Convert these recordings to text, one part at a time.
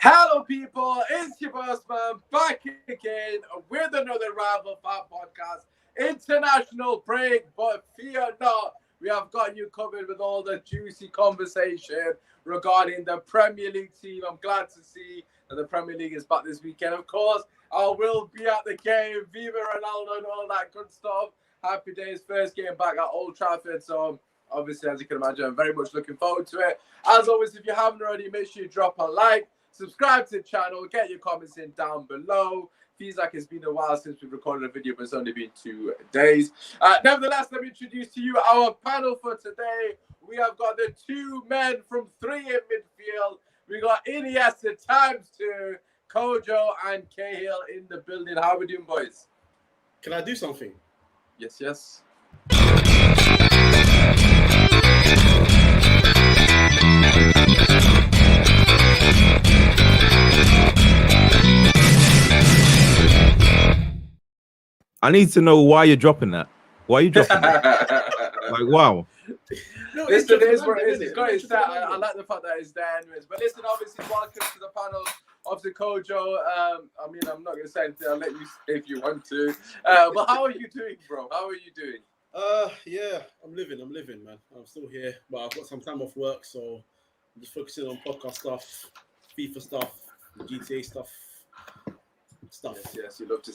Hello, people. It's your boss man back again with another Rival Fan Podcast international break. But fear not, we have got you covered with all the juicy conversation regarding the Premier League team. I'm glad to see that the Premier League is back this weekend. Of course, I will be at the game, Viva Ronaldo, and all that good stuff. Happy days, first game back at Old Trafford. So obviously, as you can imagine, I'm very much looking forward to it. As always, if you haven't already, make sure you drop a like. Subscribe to the channel, get your comments in down below. Feels like it's been a while since we've recorded a video, but it's only been 2 days. Nevertheless, let me introduce to you our panel for today. We have got the two men from three in midfield. We got Iniesta ×2, Kojo and Cahil in the building. How are we doing, boys? Can I do something? Yes. I need to know why you're dropping that. Why are you dropping that? Like, wow. No, listen, it is what it is. It's got its set. I like the fact that it's there anyways. But listen, obviously, welcome to the panel. Obviously, Kojo, I'm not going to say anything. I'll let you say if you want to. But how are you doing, bro? How are you doing? Yeah, I'm living, man. I'm still here, but I've got some time off work, so I'm just focusing on podcast stuff, FIFA stuff, GTA stuff. Yes, you love to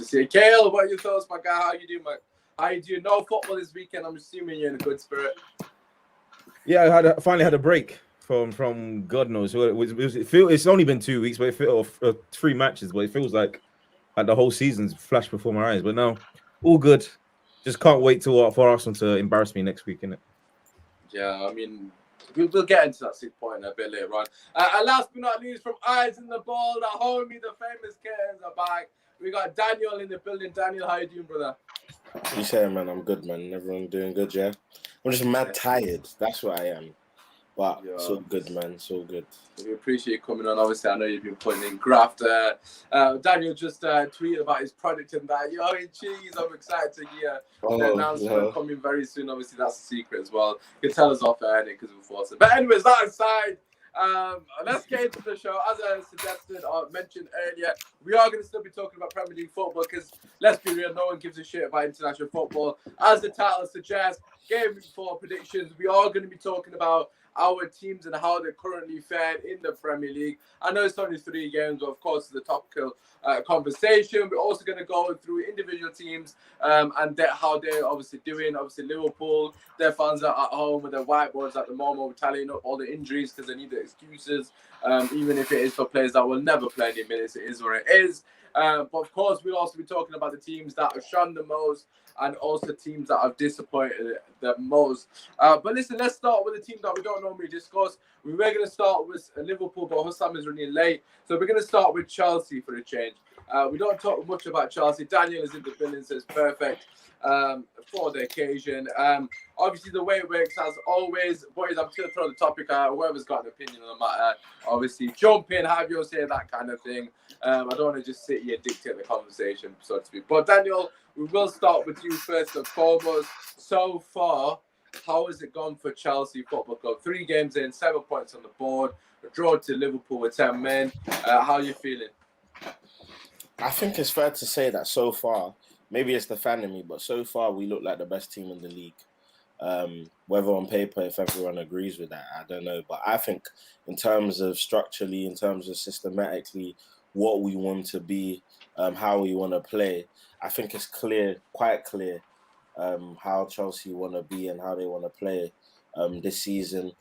see. Cahil, what are your thoughts, my guy? How you doing, mate? How you doing? No football this weekend. I'm assuming you're in a good spirit. Yeah, I finally had a break from God knows. It's only been 2 weeks, but it feels 3 matches, but it feels like the whole season's flashed before my eyes. But no, all good. Just can't wait for Arsenal to embarrass me next week, innit? Yeah, I mean, we'll get into that 6 point a bit later on. And last but not least, from Eyes in the Ball, the homie, the famous Cairns are back. We got Daniel in the building. Daniel, how you doing, brother? What you saying, man? I'm good, man. Everyone doing good, yeah? I'm just mad tired. That's what I am. But so good, man. So good. We appreciate you coming on. Obviously, I know you've been putting in graft. Daniel just tweeted about his product and that. Cheese. I'm excited to hear the announcement coming very soon. Obviously, that's a secret as well. You can tell us off air because we'll force it. But anyways, that aside, let's get into the show. As I suggested or mentioned earlier, we are going to still be talking about Premier League football because, let's be real, no one gives a shit about international football. As the title suggests, Game Week 4 predictions, we are going to be talking about our teams and how they're currently fared in the Premier League. I know it's only 3 games, but of course, it's the topical conversation. We're also going to go through individual teams and how they're obviously doing. Obviously, Liverpool, their fans are at home with their whiteboards at the moment. We're tallying up all the injuries because they need the excuses, even if it is for players that will never play any minutes. It is what it is. But of course, we'll also be talking about the teams that have shone the most and also teams that have disappointed the most. But listen, let's start with the team that we don't normally discuss. We were going to start with Liverpool, but Hussam is running late. So we're going to start with Chelsea for a change. We don't talk much about Chelsea. Daniel is in the building, so it's perfect for the occasion. Obviously, the way it works, as always, boys, I'm just going to throw the topic out. Whoever's got an opinion on the matter, obviously, jump in, have your say, that kind of thing. I don't want to just sit here and dictate the conversation, so to speak. But Daniel, we will start with you first and foremost. So far, how has it gone for Chelsea Football Club? 3 games in, 7 points on the board, a draw to Liverpool with 10 men. How are you feeling? I think it's fair to say that so far, maybe it's the fan in me, but so far we look like the best team in the league. Whether on paper, if everyone agrees with that, I don't know. But I think in terms of structurally, in terms of systematically, what we want to be, how we want to play, I think it's quite clear how Chelsea want to be and how they want to play this season.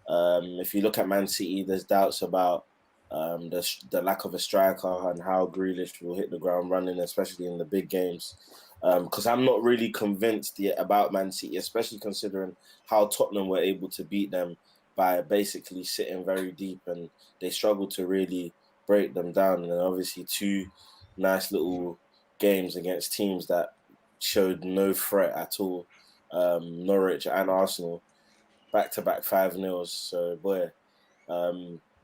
If you look at Man City, there's doubts about the lack of a striker and how Grealish will hit the ground running, especially in the big games. Because I'm not really convinced yet about Man City, especially considering how Tottenham were able to beat them by basically sitting very deep, and they struggled to really break them down. And then obviously 2 nice little games against teams that showed no threat at all. Norwich and Arsenal, back-to-back 5-0. So, boy,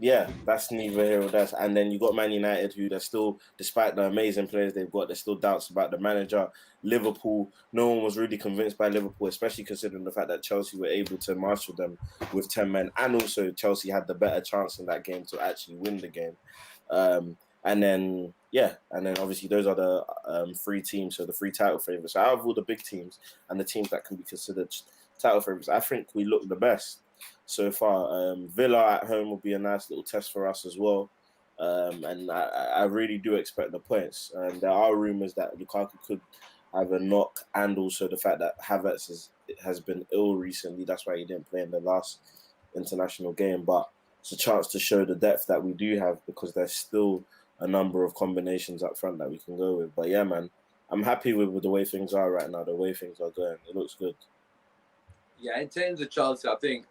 yeah, that's neither here or there. And then you got Man United, who they're still, despite the amazing players they've got, there's still doubts about the manager. Liverpool, no one was really convinced by Liverpool, especially considering the fact that Chelsea were able to marshal them with 10 men. And also Chelsea had the better chance in that game to actually win the game. And then obviously those are the three teams, so the three title favourites. So out of all the big teams and the teams that can be considered title favourites, I think we look the best so far. Villa at home will be a nice little test for us as well. And I really do expect the points. And there are rumours that Lukaku could have a knock, and also the fact that Havertz has been ill recently. That's why he didn't play in the last international game. But it's a chance to show the depth that we do have, because there's still a number of combinations up front that we can go with. But yeah, man, I'm happy with the way things are right now, the way things are going. It looks good. Yeah, in terms of Chelsea, I think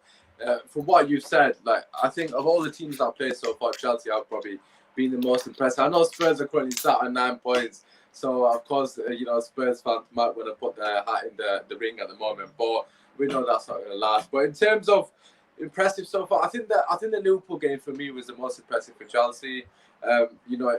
from what you've said, like, I think of all the teams that played so far, Chelsea have probably been the most impressive. I know Spurs are currently sat on 9 points, so of course, Spurs fans might want to put their hat in the ring at the moment, but we know that's not going to last. But in terms of impressive so far, I think the Liverpool game for me was the most impressive for Chelsea. In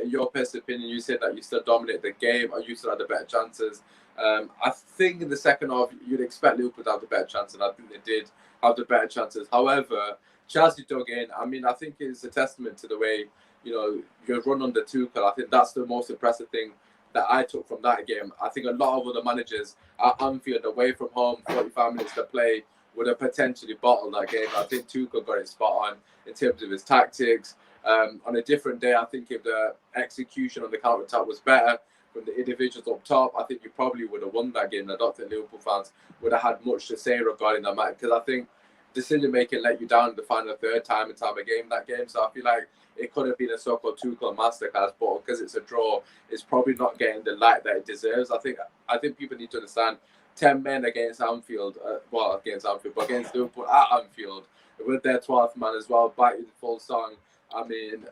your personal opinion, you said that you still dominate the game, or you still had the better chances. I think in the second half, you'd expect Liverpool to have the better chance, and I think they did have the better chances. However, Chelsea dug in. I mean, I think it's a testament to the way, you're run under Tuchel. I think that's the most impressive thing that I took from that game. I think a lot of other managers at Anfield, away from home, 45 minutes to play, would have potentially bottled that game. I think Tuchel got it spot on in terms of his tactics. On a different day, I think if the execution on the counter-attack was better from the individuals up top, I think you probably would have won that game. I don't think Liverpool fans would have had much to say regarding that match, because I think decision-making let you down the final third time and time again that game. So I feel like it could have been a so-called Tuchel masterclass, but because it's a draw, it's probably not getting the light that it deserves. I think people need to understand 10 men against Anfield, but against Liverpool at Anfield, with their 12th man as well, biting full song. I mean,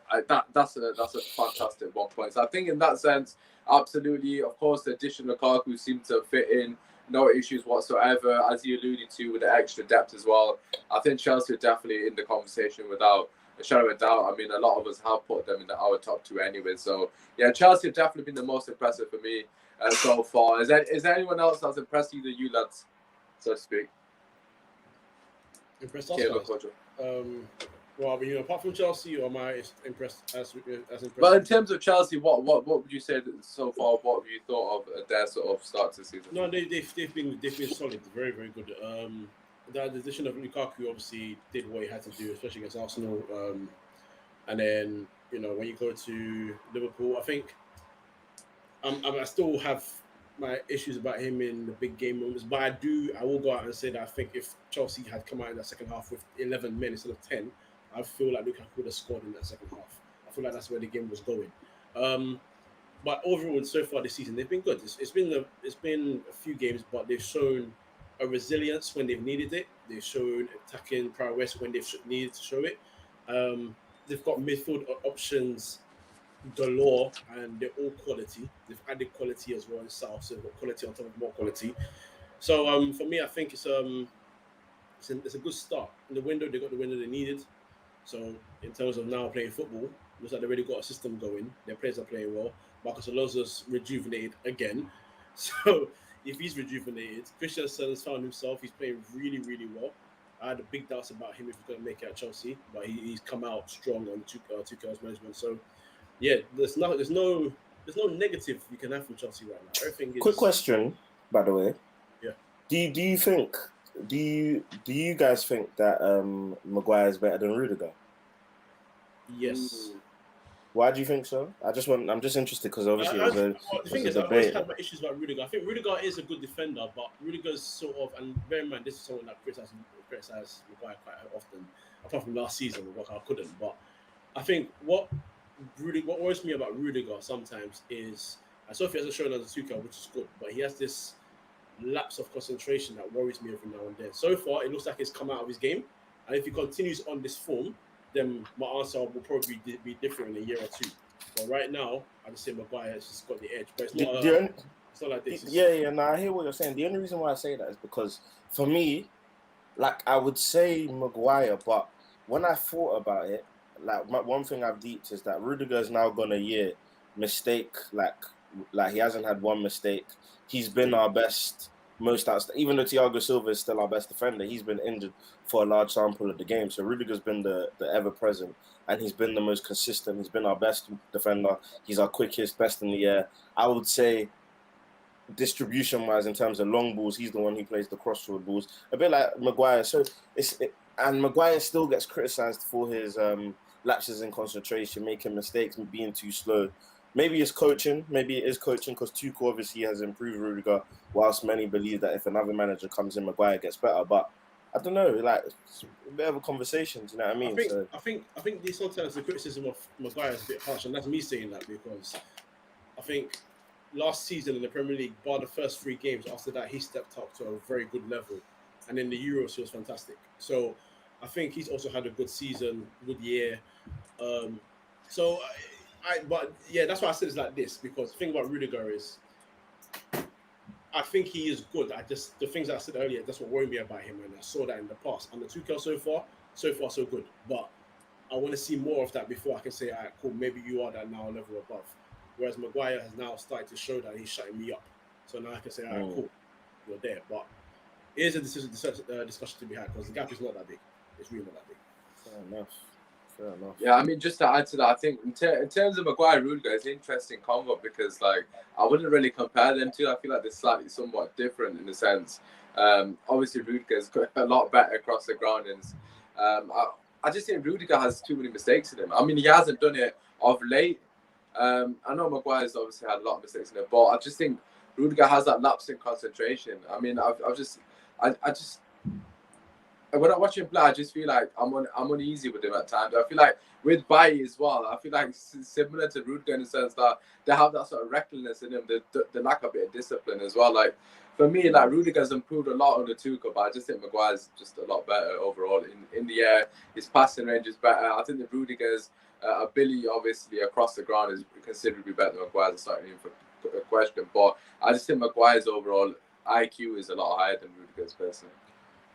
that's a fantastic 1 point. So I think in that sense, absolutely, of course, the addition of Lukaku seemed to fit in, no issues whatsoever, as you alluded to, with the extra depth as well. I think Chelsea are definitely in the conversation without a shadow of a doubt. I mean, a lot of us have put them in our top two anyway. So yeah, Chelsea have definitely been the most impressive for me so far. Is there anyone else that's impressed either you lads, so to speak? Impressed us, well, I mean, apart from Chelsea, or am I impressed as impressed? Well, in terms of Chelsea, what would you say that so far? What have you thought of their sort of start to the season? No, they've been solid, very, very good. The addition of Lukaku obviously did what he had to do, especially against Arsenal. And then when you go to Liverpool, I think I still have my issues about him in the big game moments, but I will go out and say that I think if Chelsea had come out in that second half with 11 men instead of 10, I feel like Lukaku would have scored in that second half. I feel like that's where the game was going. But overall, so far this season, they've been good. It's been a few games, but they've shown a resilience when they've needed it. They've shown attacking prowess when they've needed to show it. They've got midfield options galore, and they're all quality. They've added quality as well in South, so they've got quality on top of more quality. So for me, I think it's a good start. In the window, they got the window they needed. So in terms of now playing football, looks like they've already got a system going. Their players are playing well. Marcos Alonso's rejuvenated again. So if he's rejuvenated, Christensen has found himself. He's playing really, really well. I had a big doubts about him if he's going to make it at Chelsea, but he's come out strong on Tuchel's management. So yeah, there's no negative you can have from Chelsea right now. Everything is... Quick question, by the way. Yeah. Do you guys think that Maguire is better than Rudiger? Yes. Why do you think so? I'm just interested because obviously the thing is, I always had my issues about Rudiger. I think Rudiger is a good defender, but Rudiger's sort of, and bear in mind, this is someone that criticizes Maguire quite often, apart from last season, where I couldn't. But I think what worries me about Rudiger sometimes is, and Sophie hasn't shown us a Tuchel, which is good, but he has this lapse of concentration that worries me every now and then. So far, it looks like he's come out of his game, and if he continues on this form, then my answer will probably be different in a year or two. But right now, I just say Maguire has just got the edge. But it's not, it's not like this. Yeah, no, I hear what you're saying. The only reason why I say that is because, for me, like, I would say Maguire, but when I thought about it, one thing I've deeped is that Rudiger's now gone a year mistake, like he hasn't had one mistake. He's been our best, most outstanding. Even though Thiago Silva is still our best defender, he's been injured for a large sample of the game. So Rudiger's been the ever present, and he's been the most consistent. He's been our best defender. He's our quickest, best in the air. I would say, distribution-wise, in terms of long balls, he's the one who plays the crossfield balls, a bit like Maguire. So and Maguire still gets criticised for his lapses in concentration, making mistakes, and being too slow. Maybe it's coaching. Maybe it is coaching because Tuchel obviously has improved Rudiger, whilst many believe that if another manager comes in, Maguire gets better. But I don't know, like, it's a bit of a conversation. Do you know what I mean? I think these sometimes the criticism of Maguire is a bit harsh, and that's me saying that because I think last season in the Premier League, bar the first 3 games, after that he stepped up to a very good level, and in the Euros he was fantastic. So I think he's also had a good season, good year. But yeah, that's why I said it's like this, because the thing about Rudiger is, I think he is good. The things I said earlier, that's what worried me about him, and I saw that in the past. And the Tuchel so far, so good. But I want to see more of that before I can say, all right, cool, maybe you are that now level above. Whereas Maguire has now started to show that he's shutting me up. So now I can say, all right, cool, you're there. But it is a discussion to be had, because the gap is not that big. It's really not that big. Fair enough. Yeah, I mean, just to add to that, I think in terms of Maguire and Rudiger, it's an interesting combo because, like, I wouldn't really compare them two. I feel like they're slightly somewhat different in a sense. Obviously, Rudiger's got a lot better across the ground. And I just think Rudiger has too many mistakes in him. I mean, he hasn't done it of late. I know Maguire's obviously had a lot of mistakes in it, but I just think Rudiger has that lapse in concentration. I mean, I just when I watch him play, I just feel like I'm uneasy with him at times. I feel like with Bailly as well, I feel like it's similar to Rudiger in the sense that they have that sort of recklessness in them. They lack a bit of discipline as well. Like, for me, like, Rudiger's improved a lot under Tuchel, but I just think Maguire's just a lot better overall in the air. His passing range is better. I think that Rudiger's ability, obviously, across the ground is considerably better than Maguire's. It's not even for a question. But I just think Maguire's overall IQ is a lot higher than Rudiger's personally.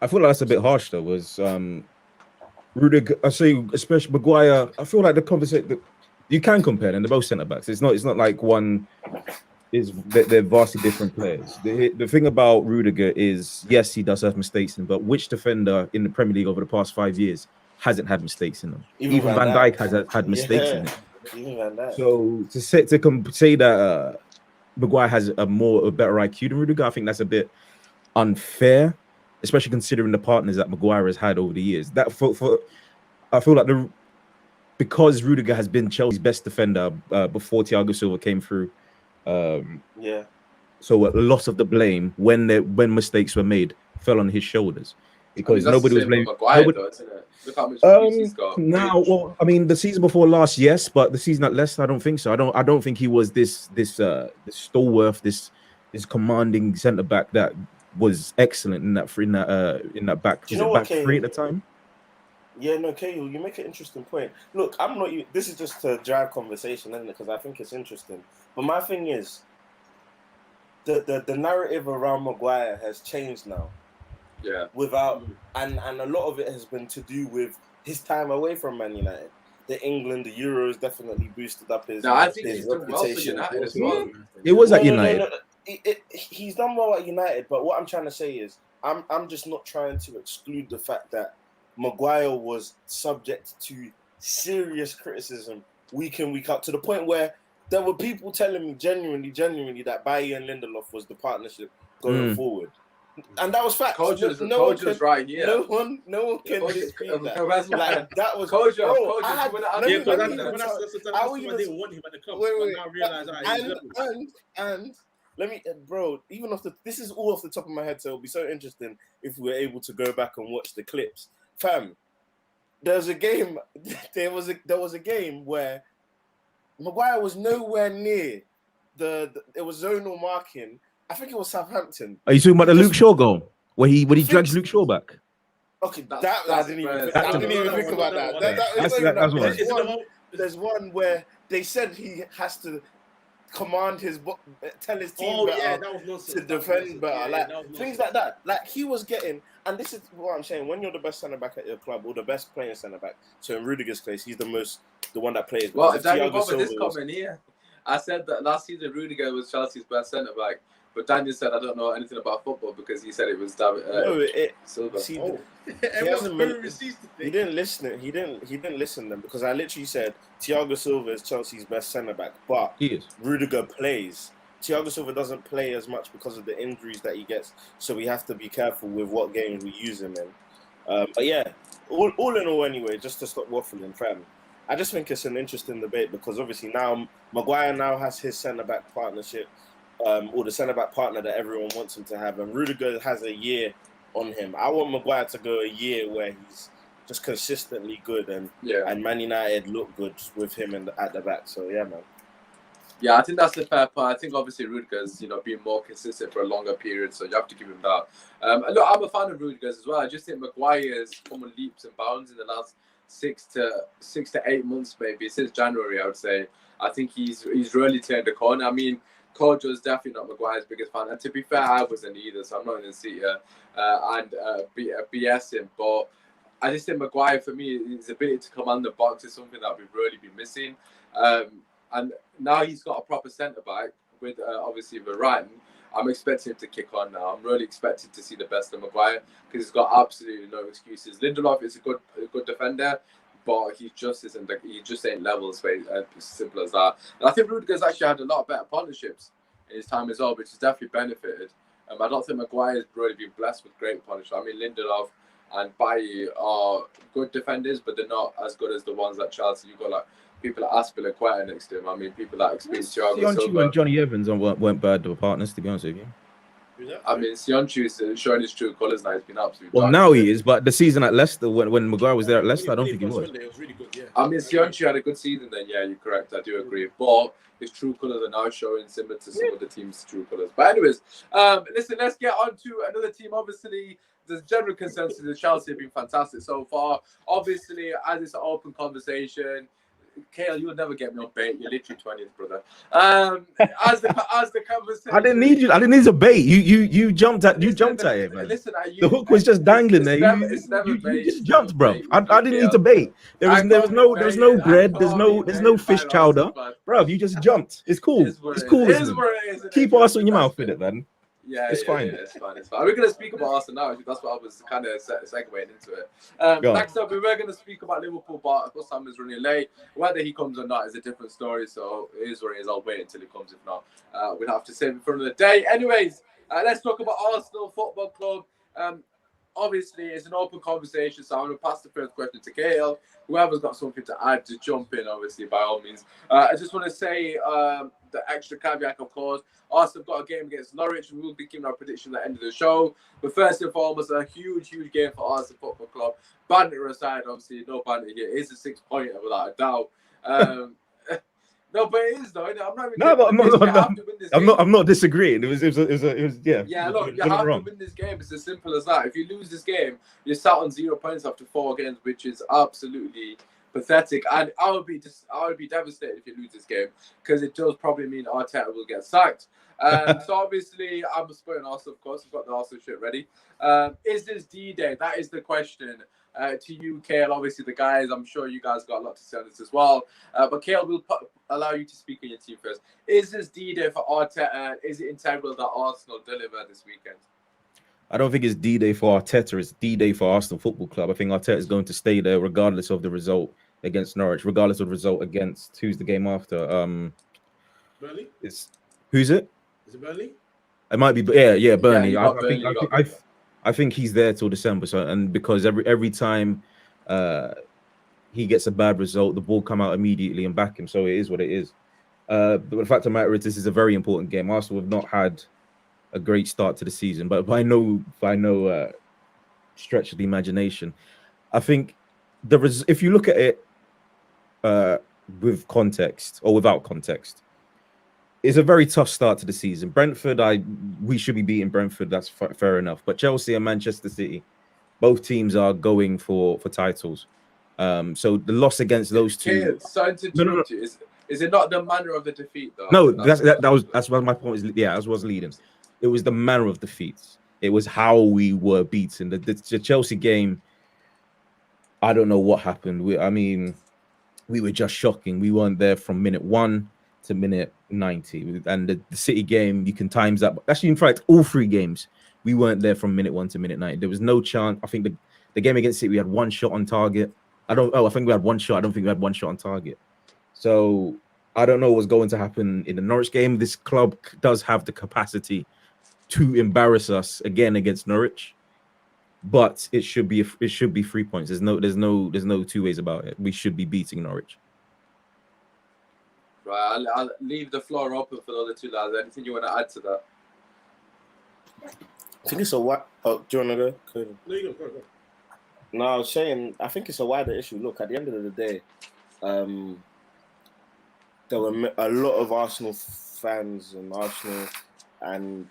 I feel like that's a bit harsh though. Was Rudiger? I say, especially Maguire. I feel like the conversation you can compare them. They're both centre backs. It's not like one is. They're vastly different players. The thing about Rudiger is, yes, he does have mistakes in, but which defender in the Premier League over the past 5 years hasn't had mistakes in them? Even Van Dijk has had mistakes in it. Even Van Dijk. So to say that Maguire has a better IQ than Rudiger, I think that's a bit unfair. Especially considering the partners that Maguire has had over the years. That I feel like because Rudiger has been Chelsea's best defender before Thiago Silva came through. So a lot of the blame when mistakes were made fell on his shoulders because nobody was blaming Maguire. Look how much he's got. Now, well, I mean, the season before last, yes, but the season at Leicester, I don't think so. I don't think he was this stalwart, this commanding centre back that was excellent in that back. Was it back three at the time? Yeah, no, Cahil, you make an interesting point. Look, I'm not. This is just a drive conversation, isn't it? Because I think it's interesting. But my thing is, the narrative around Maguire has changed now. Yeah. And a lot of it has been to do with his time away from Man United. The England, the Euros definitely boosted up his. No, I think he's done well for United as well. It was at United. He's done well at United, but what I'm trying to say is, I'm just not trying to exclude the fact that Maguire was subject to serious criticism week in, week out, to the point where there were people telling me genuinely that Bailly and Lindelof was the partnership going forward. And that was fact. Kojo's right here. No one can dispute that. Like, that was Kojo. I didn't want him at the club. But now I realize and let me, bro. Even this is all off the top of my head, so it'll be so interesting if we were able to go back and watch the clips, fam. There was a game where Maguire was nowhere near it was zonal marking. I think it was Southampton. Are you talking about the Luke Shaw goal when he drags Luke Shaw back? Okay, I didn't even think about that. That's one. There's one where they said he has to command tell his team Oh, yeah, better that was nonsense. to defend better. Yeah, Like that was things nonsense. like that. Like he was getting, and this is what I'm saying. When you're the best centre back at your club or the best playing centre back, so in Rudiger's case, he's the one that plays. Well, Because if Daniel, Thiago what about this Silva was, comment here? I said that last season Rudiger was Chelsea's best centre back, but Daniel said I don't know anything about football because he said it was David Silva. see, Oh, he hasn't been. received the He thing. didn't listen. He didn't listen to them because I literally said Thiago Silva is Chelsea's best centre back, but He is. Rudiger plays. Thiago Silva doesn't play as much because of the injuries that he gets, so we have to be careful with what games we use him in. But yeah, all in all, anyway, just to stop waffling, fam. I just think it's an interesting debate because obviously now Maguire now has his centre back partnership, or the centre back partner that everyone wants him to have, and Rudiger has a year on him. I want Maguire to go a year where he's just consistently good and Man United look good with him at the back. So yeah, man. Yeah, I think that's the fair part. I think obviously Rudiger's, been more consistent for a longer period, so you have to give him that. Look, I'm a fan of Rudiger's as well. I just think Maguire's come on leaps and bounds in the last 6 to 8 months, maybe since January. I would say. I think he's really turned the corner. I mean, Kojo's definitely not Maguire's biggest fan, and to be fair, I wasn't either. So I'm not going to sit here and BS him, but I just think Maguire, for me, his ability to command the box is something that we've really been missing. And now he's got a proper centre back with obviously Varane. I'm expecting him to kick on now. I'm really expecting to see the best of Maguire because he's got absolutely no excuses. Lindelof is a good defender, but he just ain't level. As simple as that. And I think Rudiger's actually had a lot better partnerships in his time as well, which has definitely benefited. I don't think Maguire's really been blessed with great partnerships. I mean, Lindelof and Bailly are good defenders, but they're not as good as the ones at Chelsea. You've got like people like Aspilicueta next to him. I mean, people that experience Thiago Silva and Johnny Evans weren't bad to partners, to be honest with you. I mean, Sionchu is showing his true colours now. He's been absolutely. Well, now he is, but the season at Leicester, when Maguire was there at Leicester, I don't think he was. It was really good, yeah. I mean, Sionchu had a good season then. Yeah, you're correct. I do agree. But his true colours are now showing similar to some of the team's true colours. But anyways, listen, let's get on to another team. Obviously, the general consensus is Chelsea have been fantastic so far. Obviously, as it's an open conversation, Cahil, you'll never get me on bait. You're literally 20th, brother. As the conversation, I didn't need you. I didn't need a bait. You jumped at it, man. Listen, the hook was just dangling there. You just jumped, bro. I didn't need to bait. There was no bread. There's no fish chowder, bro. You just jumped. It's cool. It's cool. Keep us in your mouth with it, man. Yeah, it's fine. It's fine. We're going to speak about Arsenal now. That's what I was kind of segueing into it. Next up, we're going to speak about Liverpool, but Hussam is running late. Whether he comes or not is a different story, so it is what it is. I'll wait until he comes. If not, we'll have to save it for another day. Anyways, let's talk about Arsenal Football Club. Obviously, it's an open conversation, so I'm going to pass the first question to Cahil. Whoever's got something to add, to jump in, obviously, by all means. I just want to say the extra caveat, of course. Arsenal got a game against Norwich. We will be giving our prediction at the end of the show. But first and foremost, a huge game for Arsenal Football Club. Banter aside, obviously, no banter here. It is a 6-pointer without a doubt. No, but it is though. I'm not even. No, but I'm not disagreeing. It was yeah. Yeah, look, you have to win this game. It's as simple as that. If you lose this game, you're sat on 0 points after 4 games, which is absolutely pathetic. And I would be devastated if you lose this game because it does probably mean Arteta will get sacked. So obviously, I'm supporting Arsenal, of course. We've got the Arsenal shit ready. Is this D-Day? That is the question. To you, Cahil, obviously the guys, I'm sure you guys got a lot to say on this as well. But Cahil, will allow you to speak on your team first. Is this D-Day for Arteta? Is it integral that Arsenal deliver this weekend? I don't think it's D-Day for Arteta. It's D-Day for Arsenal Football Club. I think Arteta is going to stay there regardless of the result against Norwich, regardless of the result against who's the game after. Burnley? Who's it? Is it Burnley? It might be, yeah, Burnley. Yeah, I think he's there till December. So, and because every time he gets a bad result, the ball come out immediately and back him. So it is what it is. But the fact of the matter is, this is a very important game. Arsenal have not had a great start to the season, but by no stretch of the imagination, I think if you look at it with context or without context, it's a very tough start to the season. Brentford, we should be beating Brentford. That's fair enough. But Chelsea and Manchester City, both teams are going for titles. So the loss against those two. Sorry to interrupt you. Is it not the manner of the defeat, though? No, that's what my point is. Yeah, as was leading. It was the manner of defeats. It was how we were beaten. The Chelsea game, I don't know what happened. We were just shocking. We weren't there from minute 1 to minute 90. And the City game, you can times that. Actually, in fact, all 3 games, we weren't there from minute 1 to minute 90. There was no chance. I think the game against City, we had 1 shot on target. I think we had 1 shot. I don't think we had 1 shot on target. So I don't know what's going to happen in the Norwich game. This club does have the capacity to embarrass us again against Norwich, but it should be 3 points. There's no 2 ways about it. We should be beating Norwich. Right, I'll leave the floor open for the other 2 lads. Anything you want to add to that? I think it's a what? Oh, do you want to go? No, you go. No, I was saying I think it's a wider issue. Look, at the end of the day, there were a lot of Arsenal fans and Arsenal and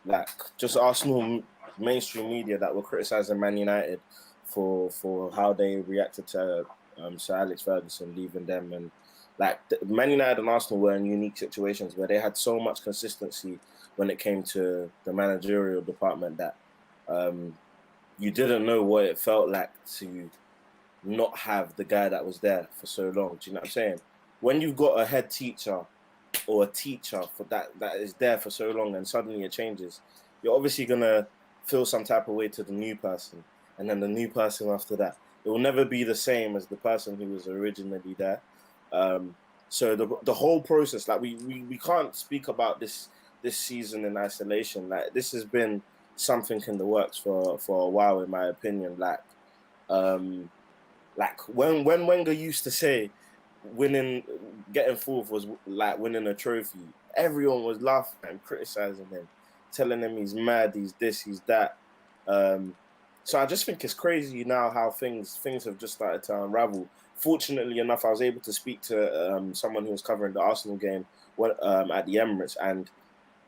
like just Arsenal mainstream media that were criticising Man United for how they reacted to Sir Alex Ferguson leaving them, and like Man United and Arsenal were in unique situations where they had so much consistency when it came to the managerial department that you didn't know what it felt like to not have the guy that was there for so long. Do you know what I'm saying? When you've got a head teacher or a teacher for that is there for so long and suddenly it changes, you're obviously gonna feel some type of way to the new person, and then the new person after that. It will never be the same as the person who was originally there. So the whole process, like we can't speak about this season in isolation. Like this has been something in the works for a while, in my opinion. Like when Wenger used to say getting fourth was like winning a trophy, everyone was laughing and criticizing him, telling him he's mad, he's this, he's that. So I just think it's crazy now how things have just started to unravel. Fortunately enough, I was able to speak to someone who was covering the Arsenal game at the Emirates, and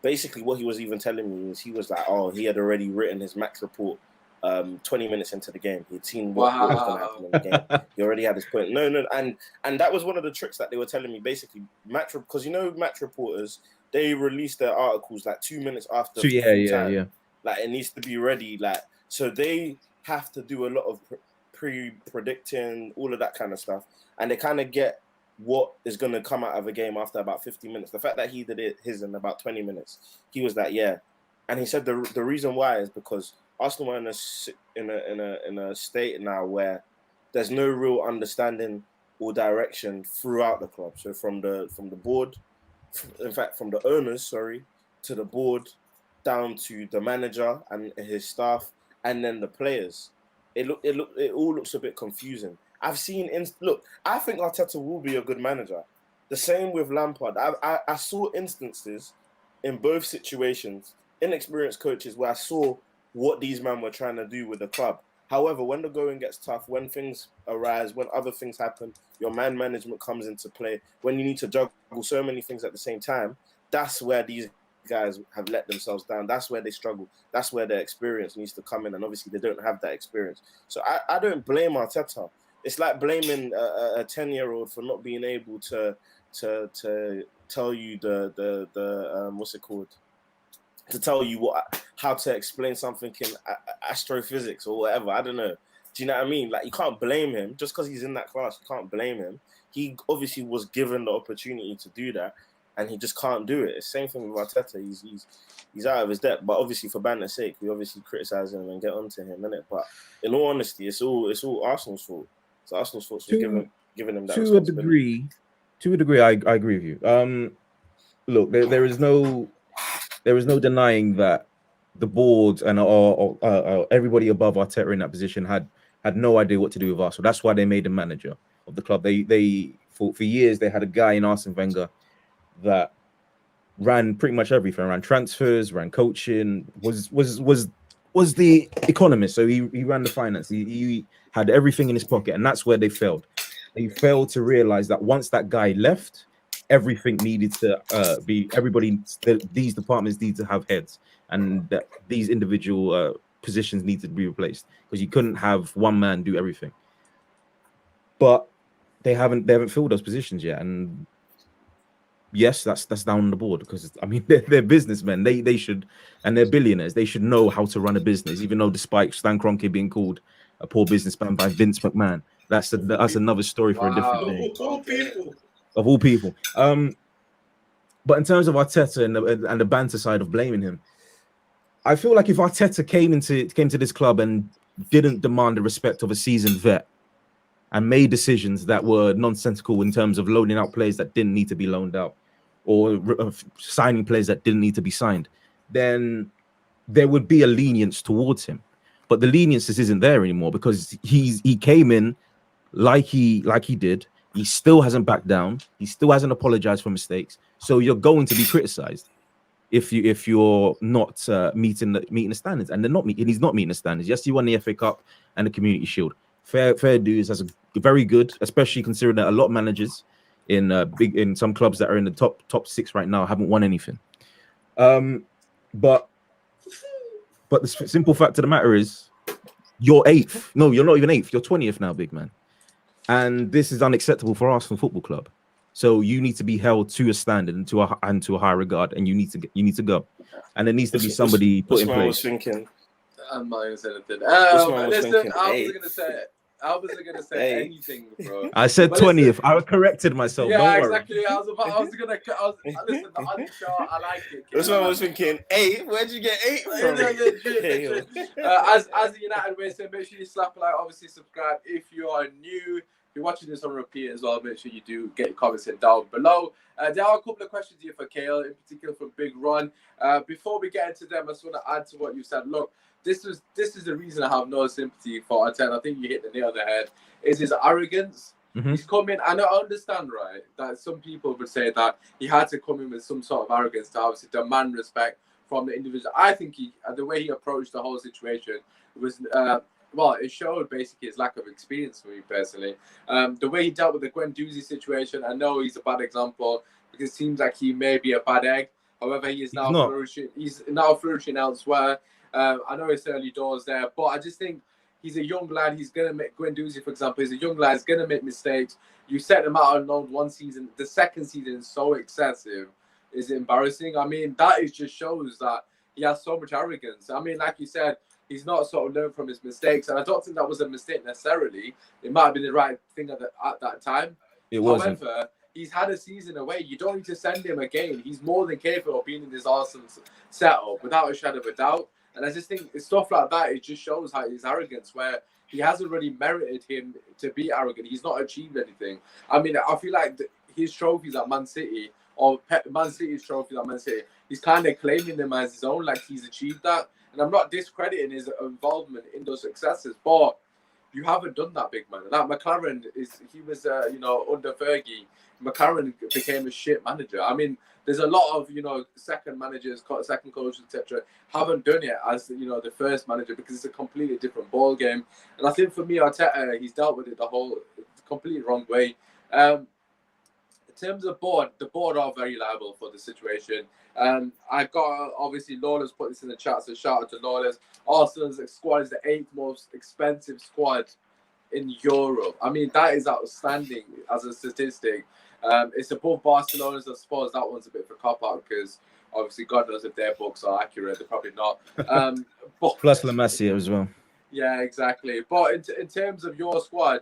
basically what he was even telling me is he was like, oh, he had already written his match report 20 minutes into the game. He'd seen what was going to happen in the game. He already had his point. No, and that was one of the tricks that they were telling me. Basically, because match reporters, they release their articles like 2 minutes after time. Like it needs to be ready. Like so, they have to do a lot of predicting, all of that kind of stuff, and they kind of get what is going to come out of a game after about 50 minutes. The fact that he did his in about 20 minutes, he was like, yeah, and he said the reason why is because Arsenal are in a state now where there's no real understanding or direction throughout the club. So from the board, in fact from the owners, to the board, down to the manager and his staff, and then the players. It all looks a bit confusing. I've seen I think Arteta will be a good manager. The same with Lampard. I saw instances in both situations, inexperienced coaches, where I saw what these men were trying to do with the club. However, when the going gets tough, when things arise, when other things happen, your man management comes into play. When you need to juggle so many things at the same time, that's where these guys have let themselves down. That's where they struggle. That's where their experience needs to come in, and obviously they don't have that experience. So I don't blame Arteta. It's like blaming a 10-year-old for not being able to tell you the what's it called? To tell you how to explain something in astrophysics or whatever. I don't know. Do you know what I mean? Like you can't blame him just because he's in that class. You can't blame him. He obviously was given the opportunity to do that, and he just can't do it. It's the same thing with Arteta. He's out of his depth. But obviously, for banter's sake, we obviously criticize him and get onto him, innit? But in all honesty, it's all Arsenal's fault. It's Arsenal's fault for giving him that responsibility. To a degree, I agree with you. Look, there is no denying that the board and everybody above Arteta in that position had no idea what to do with Arsenal. That's why they made him manager of the club. They for years they had a guy in Arsene Wenger that ran pretty much everything, ran transfers, ran coaching, was the economist. So he ran the finance. He had everything in his pocket, and that's where they failed. They failed to realize that once that guy left, everything needed to these departments need to have heads, and that these individual positions need to be replaced, because you couldn't have one man do everything. But they haven't filled those positions yet, and yes, that's down the board because I mean they're businessmen. They should, and they're billionaires. They should know how to run a business. Even though, despite Stan Kroenke being called a poor businessman by Vince McMahon, that's another story for a different day. All people. Of all people. But in terms of Arteta and the banter side of blaming him, I feel like if Arteta came to this club and didn't demand the respect of a seasoned vet and made decisions that were nonsensical in terms of loaning out players that didn't need to be loaned out or signing players that didn't need to be signed, then there would be a lenience towards him. But the lenience isn't there anymore because he came in like he did. He still hasn't backed down. He still hasn't apologized for mistakes. So you're going to be criticized if you're not meeting the standards, and he's not meeting the standards. Yes, he won the FA Cup and the Community Shield. Fair dues. That's a very good, especially considering that a lot of managers in some clubs that are in the top 6 right now haven't won anything. But the simple fact of the matter is, you're 8th. No, you're not even 8th. You're 20th now, big man. And this is unacceptable for Arsenal Football Club. So you need to be held to a standard and to a high regard, and you need to go. And there needs to be somebody put in place. I'm not gonna say anything. Listen, I wasn't gonna say anything, bro. I said 20th. I corrected myself. Yeah, Don't exactly. worry. I was gonna. Listen, the unsure. I like it. This one was thinking 8. Where'd you get 8 from? As a United way, so make sure you slap a like. Obviously, subscribe if you are new. If you're watching this on repeat as well, make sure you do get your comments in down below. There are a couple of questions here for Cahil, in particular from Big Ron. Before we get into them, I just want to add to what you said. Look, this is the reason I have no sympathy for Arteta. I think you hit the nail on the head. Is his arrogance. Mm-hmm. He's come in, and I understand, right, that some people would say that he had to come in with some sort of arrogance to obviously demand respect from the individual. I think the way he approached the whole situation was, it showed basically his lack of experience for me personally. The way he dealt with the Guendouzi situation, I know he's a bad example because it seems like he may be a bad egg. However, he is now flourishing. He's now flourishing elsewhere. I know it's early doors there, but I just think he's a young lad. He's going to make Guendouzi, for example, he's a young lad. He's going to make mistakes. You set him out on loan one season. The second season is so excessive. It's embarrassing. I mean, that just shows that he has so much arrogance. I mean, like you said, he's not sort of learned from his mistakes. And I don't think that was a mistake necessarily. It might have been the right thing at that time. It wasn't. However, he's had a season away. You don't need to send him again. He's more than capable of being in this Arsenal setup without a shadow of a doubt. And I just think stuff like that, it just shows how his arrogance, where he hasn't really merited him to be arrogant. He's not achieved anything. I mean, I feel like his trophies at Man City, or Man City's trophies at Man City, he's kind of claiming them as his own, like he's achieved that. And I'm not discrediting his involvement in those successes, but you haven't done that, big man. That McLaren was under Fergie, McLaren became a shit manager. I mean, there's a lot of, second managers, second coaches, etc. haven't done it as, the first manager because it's a completely different ball game. And I think for me, Arteta, he's dealt with it the completely wrong way. In terms of the board are very liable for the situation. I got, obviously, Lawless put this in the chat, so shout out to Lawless. Arsenal's squad is the 8th most expensive squad in Europe. I mean, that is outstanding as a statistic. It's above Barcelona's. I suppose that one's a bit of a cop-out because obviously God knows if their books are accurate. They're probably not. But plus La Masia as well. Yeah, exactly. But in terms of your squad,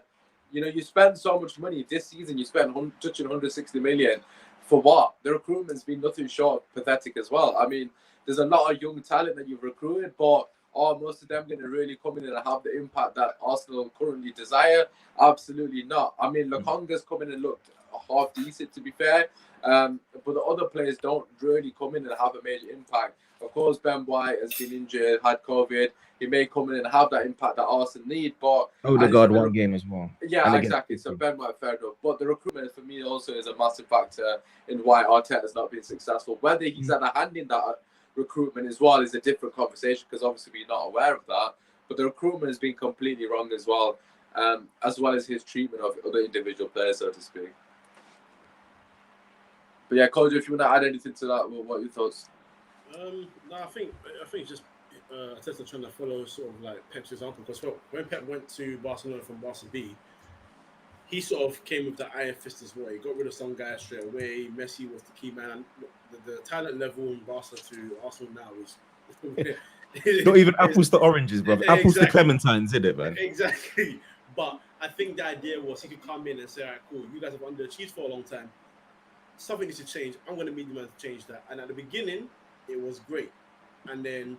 you spend so much money this season. You spent touching 160 million for what? The recruitment's been nothing short of pathetic as well. I mean, there's a lot of young talent that you've recruited, but are most of them going to really come in and have the impact that Arsenal currently desire? Absolutely not. I mean, Lokonga's come in and looked half decent, to be fair. But the other players don't really come in and have a major impact. Of course, Ben White has been injured, had COVID. He may come in and have that impact that Arsenal need, but Odegaard one game as well. Yeah, exactly. So Ben White, fair enough. But the recruitment for me also is a massive factor in why Arteta has not been successful. Whether he's had a hand in that recruitment as well is a different conversation because obviously we're not aware of that. But the recruitment has been completely wrong as well as his treatment of other individual players, so to speak. But yeah, Kojo, if you want to add anything to that, what are your thoughts? No, I think just Arteta trying to follow sort of like Pep's example, because when Pep went to Barcelona from Barca B, he sort of came with the iron fist as well. He got rid of some guys straight away. Messi was the key man. The talent level in Barca to Arsenal now is not even apples to oranges, bro. Apples to clementines, isn't it, man? Exactly. But I think the idea was he could come in and say, all right, cool, you guys have underachieved for a long time. Something needs to change. I'm going to meet the man to change that. And at the beginning, it was great. And then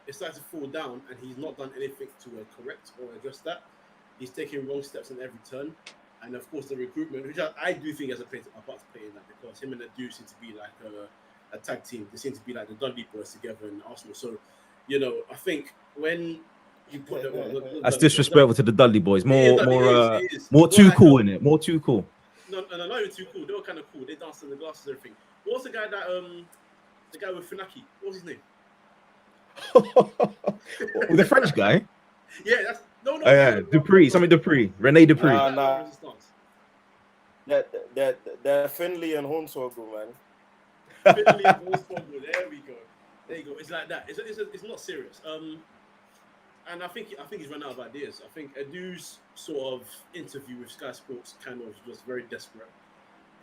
it started to fall down, and he's not done anything to correct or adjust that. He's taking wrong steps in every turn. And of course, the recruitment, which I do think has a part to play in that, because him and the dude seem to be like a tag team. They seem to be like the Dudley boys together in Arsenal. So, I think when you put that's disrespectful to the Dudley boys. More cool in it. More too cool. No, not even too cool. They were kind of cool. They danced in the glasses and everything. What was the guy that the guy with Funaki? What was his name? The French guy? Yeah, that's no. Oh, yeah, Dupree. Rene Dupree. Nah. They're Finley and Hornswoggle, man. Finley and Hornswoggle. There we go. There you go. It's like that. It's not serious. And I think he's run out of ideas. I think Edu's sort of interview with Sky Sports kind of was very desperate.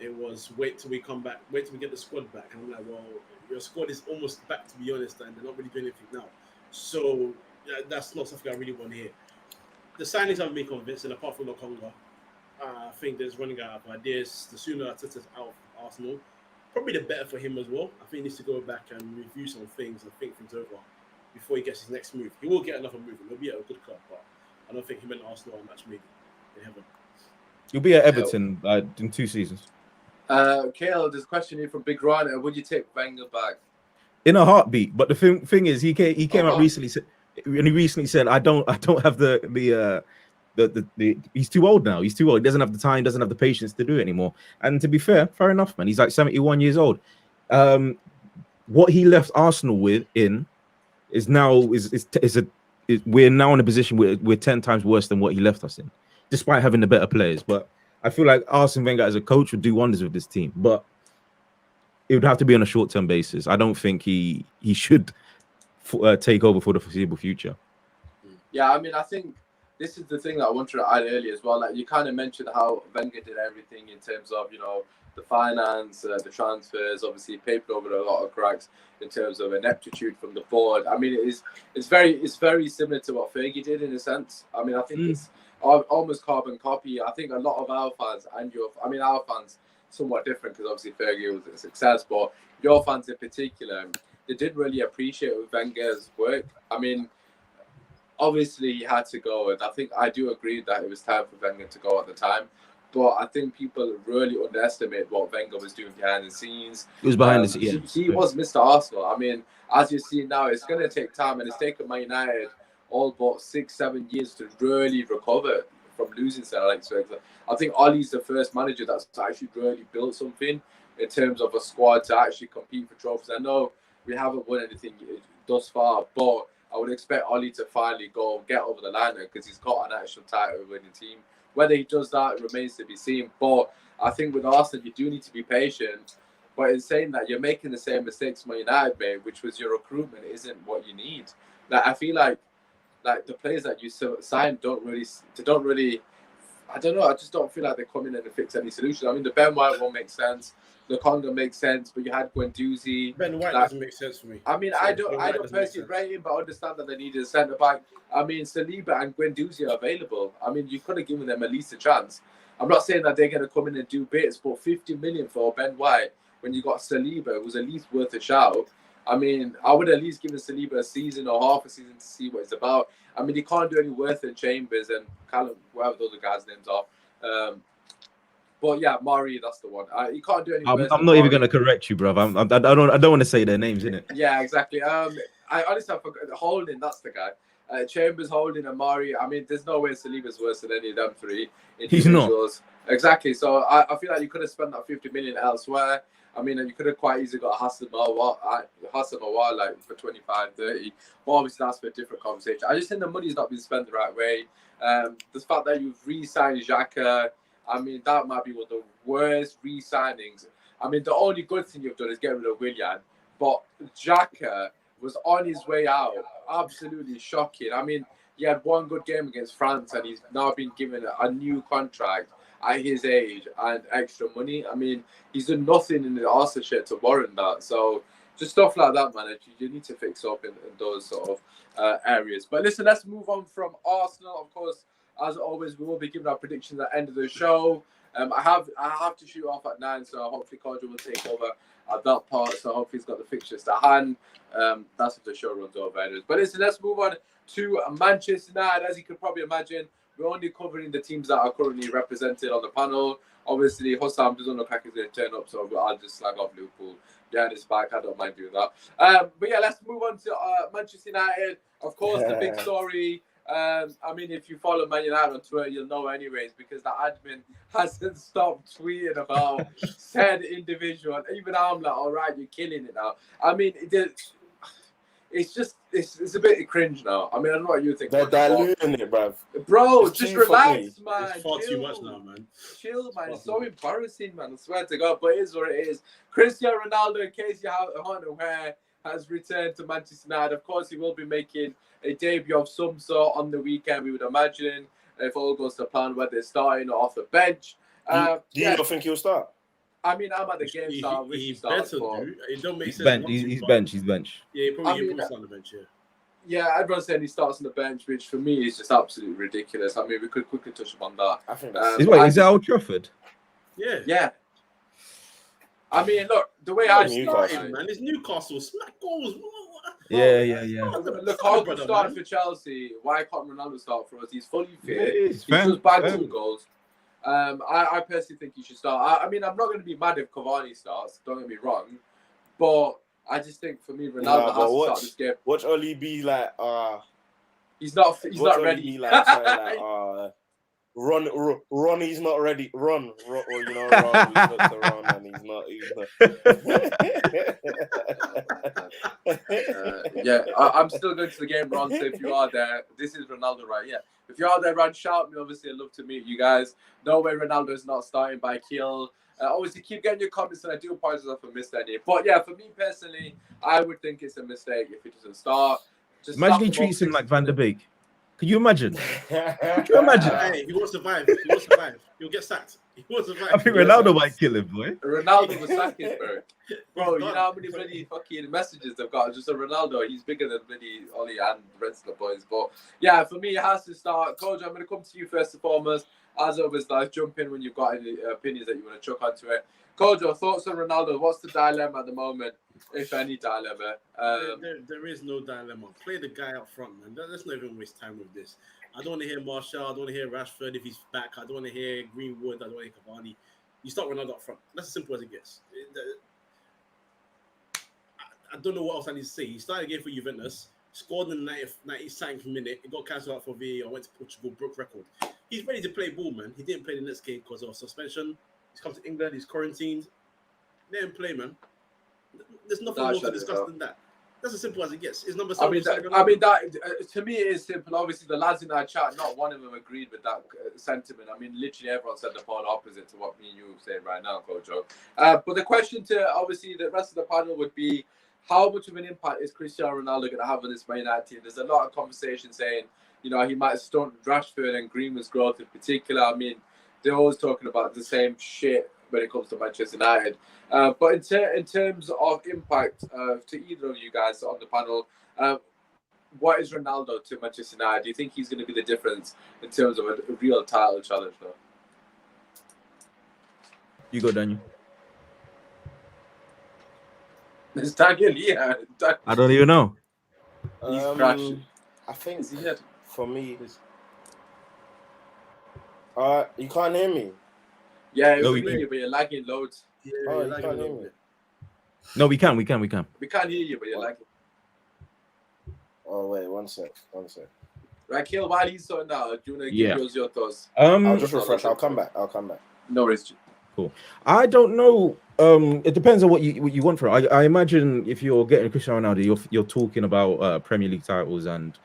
It was wait till we come back, wait till we get the squad back. And I'm like, well, your squad is almost back, to be honest, and they're not really doing anything now. So that's not something I really want to hear. The signings haven't been convincing, apart from Lokonga. I think there's running out of ideas. The sooner Arteta's out of Arsenal, probably the better for him as well. I think he needs to go back and review some things and think things over before he gets his next move. He will get another move. He'll be at a good club, but I don't think him and Arsenal are match made in heaven. You'll be at Everton in 2 seasons. Cahil, there's a question here from Big Ryan. Would you take Wenger back? In a heartbeat. But the thing is, he came out recently, and he recently said, I don't have the he's too old now. He's too old. He doesn't have the time, doesn't have the patience to do it anymore. And to be fair enough, man. He's like 71 years old. What he left Arsenal with is now we're now in a position where we're 10 times worse than what he left us in, despite having the better players. But I feel like Arsene Wenger as a coach would do wonders with this team, but it would have to be on a short-term basis. I don't think he should take over for the foreseeable future. Yeah, I mean, I think this is the thing that I wanted to add earlier as well. Like, you kind of mentioned how Wenger did everything in terms of, the finance, the transfers, obviously papered over a lot of cracks in terms of ineptitude from the board. I mean, it's very similar to what Fergie did in a sense. I mean, I think it's almost carbon copy. I think a lot of our fans and our fans somewhat different because obviously Fergie was a success, but your fans in particular, they didn't really appreciate Wenger's work. I mean, obviously he had to go, and I think I do agree that it was time for Wenger to go at the time. But I think people really underestimate what Wenger was doing behind the scenes. He was behind the scenes. He was Mr. Arsenal. I mean, as you see now, it's going to take time, and it's taken Man United all but 6-7 years to really recover from losing Sir Alex Ferguson. I think Ollie's the first manager that's actually really built something in terms of a squad to actually compete for trophies. I know we haven't won anything thus far, but I would expect Ollie to finally go and get over the line because he's got an actual title-winning team. Whether he does that remains to be seen. But I think with Arsenal, you do need to be patient. But in saying that, you're making the same mistakes Man United made, which was your recruitment isn't what you need. Like, I feel like the players that you signed don't really. I don't know. I just don't feel like they come in and fix any solution. I mean, the Ben White one makes sense. The Congo makes sense, but you had Guendouzi. Ben White doesn't make sense for me. I mean, I don't personally rate him, but I understand that they needed a centre back. I mean, Saliba and Guendouzi are available. I mean, you could have given them at least a chance. I'm not saying that they're going to come in and do bits, but 50 million for Ben White when you got Saliba was at least worth a shout. I mean, I would at least give Saliba a season or half a season to see what it's about. I mean, he can't do any worse than Chambers and Callum, whatever those other guys' names are. But yeah, Mari, that's the one. You can't do any worse. I'm not even going to correct you, bro. I don't want to say their names, innit? Yeah, exactly. I honestly forgot. Holding, that's the guy. Chambers, Holding, and Mari. I mean, there's no way Saliba's worse than any of them three. He's not. Exactly. So I feel like you could have spent that 50 million elsewhere. I mean, you could have quite easily got Hussam Aouar like for 25, 30. But obviously, that's for a different conversation. I just think the money's not been spent the right way. The fact that you've re-signed Xhaka, I mean, that might be one of the worst re-signings. I mean, the only good thing you've done is get rid of Willian. But Xhaka was on his way out. Absolutely shocking. I mean, he had one good game against France, and he's now been given a new contract. at his age and extra money. I mean, he's done nothing in the Arsenal shirt to warrant that. So just stuff like that, man. You need to fix up in those sort of areas. But listen, let's move on from Arsenal. Of course, as always, we will be giving our predictions at the end of the show. I have to shoot off at 9, so hopefully Kojo will take over at that part. So hopefully he's got the fixtures to hand. That's if the show runs over. But listen, let's move on to Manchester United. As you can probably imagine, we're only covering the teams that are currently represented on the panel. Obviously, Hussam doesn't look like he's going to turn up, so I'll just slag off Liverpool behind his back. I don't mind doing that. But yeah, let's move on to Manchester United. Of course, the big story. I mean, if you follow Man United on Twitter, you'll know anyways, because the admin hasn't stopped tweeting about said individual. And even I'm like, all right, you're killing it now. I mean, it's just, it's a bit cringe now. I mean, I don't know what you think. They're diluting it, bruv. Bro, It's just too relax, funny. man. It's far Chill. too much now, man. Chill, man. It's so embarrassing, man. I swear to God, but it is what it is. Cristiano Ronaldo, in case you aren't aware, has returned to Manchester United. Of course, he will be making a debut of some sort on the weekend, we would imagine, if all goes to plan, whether it's starting or off the bench. Do you not think he'll start? I mean, I'm at the game start. He better do. It don't make He's sense. bench. not to, He's but- bench. He's bench. Yeah, I probably mean, puts on the bench. Yeah. Yeah, everyone's saying he starts on the bench, which for me is just absolutely ridiculous. I mean, we could quickly touch upon that. I think that's Is that Old Trafford? Yeah. Yeah. I mean, look, the way Oh, I Newcastle. started, Man, it's Newcastle. Smack goals. Yeah. Look, Hulk started for Chelsea. Why can't Ronaldo start for us? He's fully fit. It's He fair, just bagged fair. 2 goals. I personally think he should start. I mean, I'm not going to be mad if Cavani starts. Don't get me wrong, but I just think for me, Ronaldo has to start this game. Watch Oli be like, He's not ready. Be like, like Ronnie's not ready. Ron, or, you know, Ron, he's not to run, and he's not. Yeah, I'm still going to the game, Ron. So if you are there, this is Ronaldo, right? Yeah. If you are there, Ron, shout me. Obviously, I'd love to meet you guys. No way Ronaldo is not starting by Kiel. Obviously, keep getting your comments, and I do apologize if I missed any. But yeah, for me personally, I would think it's a mistake if he doesn't start. Just Imagine he stop him treats up him like Van der Beek. Could you imagine? Could you imagine? Hey, he won't survive. He won't survive. He'll get sacked. He won't survive. I think Ronaldo might kill him, boy. Ronaldo was sacking, bro. You done. know how many bloody fucking messages they've got? Just a Ronaldo. He's bigger than bloody Oli and the rest of the boys. But yeah, for me, it has to start. Kojo, I'm going to come to you first and foremost. As always, like, jump in when you've got any opinions that you want to chuck onto it. Kojo, thoughts on Ronaldo? What's the dilemma at the moment, if any dilemma? There is no dilemma. Play the guy up front, man. Let's not even waste time with this. I don't want to hear Martial. I don't want to hear Rashford if he's back. I don't want to hear Greenwood. I don't want to hear Cavani. You start Ronaldo up front. That's as simple as it gets. I don't know what else I need to say. He started a game for Juventus, scored in the 92nd minute. It got cancelled out for VAR. Went to Portugal, broke record. He's ready to play ball, man. He didn't play the next game because of suspension. He's come to England. He's quarantined. Let him play, man. There's nothing more to discuss than that. That's as simple as it gets. His number 7. That to me it is simple. Obviously, the lads in our chat, not one of them agreed with that sentiment. I mean, literally everyone said the polar opposite to what me and you are saying right now, Kojo. But the question to obviously the rest of the panel would be, how much of an impact is Cristiano Ronaldo going to have on this Man United team? There's a lot of conversation saying, you know, he might stunt Rashford and Greenwood's growth in particular. I mean, they're always talking about the same shit when it comes to Manchester United. But in terms of impact to either of you guys on the panel, what is Ronaldo to Manchester United? Do you think he's going to be the difference in terms of a real title challenge now? You go, Daniel. It's Daniel, yeah. I don't even know. He's crashing. I think Is he dead? for me, you can't hear me. Yeah, No, we we hear you, but you're lagging loads. Yeah, Oh, you like can't a hear little me. bit. No, we can. We can't hear you, but you're lagging. Oh wait, one sec. Right, Kiel, while he's sorting out, do you want to Yeah. give us your thoughts? I'll just refresh. I'll come back. No worries. I don't know. It depends on what you want for it. I imagine if you're getting Cristiano Ronaldo, you're talking about Premier League titles and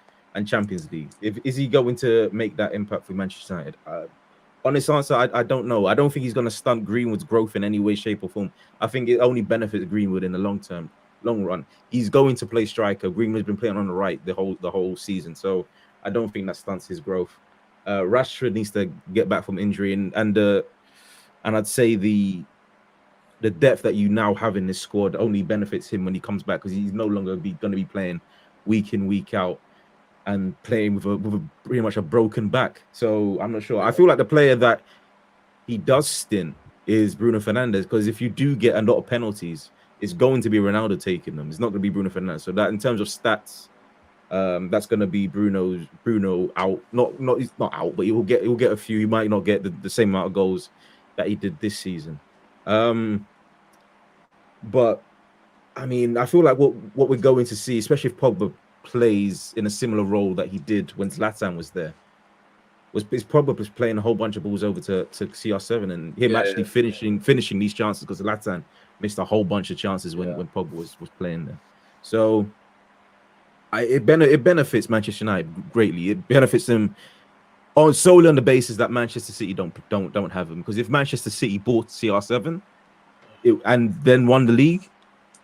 Champions League. Is he going to make that impact for Manchester United? Honest answer, I don't know. I don't think he's going to stunt Greenwood's growth in any way, shape, or form. I think it only benefits Greenwood in the long run. He's going to play striker. Greenwood's been playing on the right the whole season, so I don't think that stunts his growth. Rashford needs to get back from injury, and I'd say the depth that you now have in this squad only benefits him when he comes back, because he's no longer going to be playing week in, week out and playing with a pretty much a broken back. So I'm not sure. I feel like the player that he does stint is Bruno Fernandes, because if you do get a lot of penalties, it's going to be Ronaldo taking them. It's not going to be Bruno Fernandes. So that in terms of stats, that's going to be Bruno out. He's not out, but he'll get a few. He might not get the same amount of goals that he did this season. But I mean, I feel like what we're going to see, especially if Pogba plays in a similar role that he did when Zlatan was there, is Pogba was playing a whole bunch of balls over to CR7 and him finishing these chances, because Zlatan missed a whole bunch of chances when Pogba was playing there. So it benefits Manchester United greatly. It benefits them solely on the basis that Manchester City don't have him. Because if Manchester City bought CR7 and then won the league,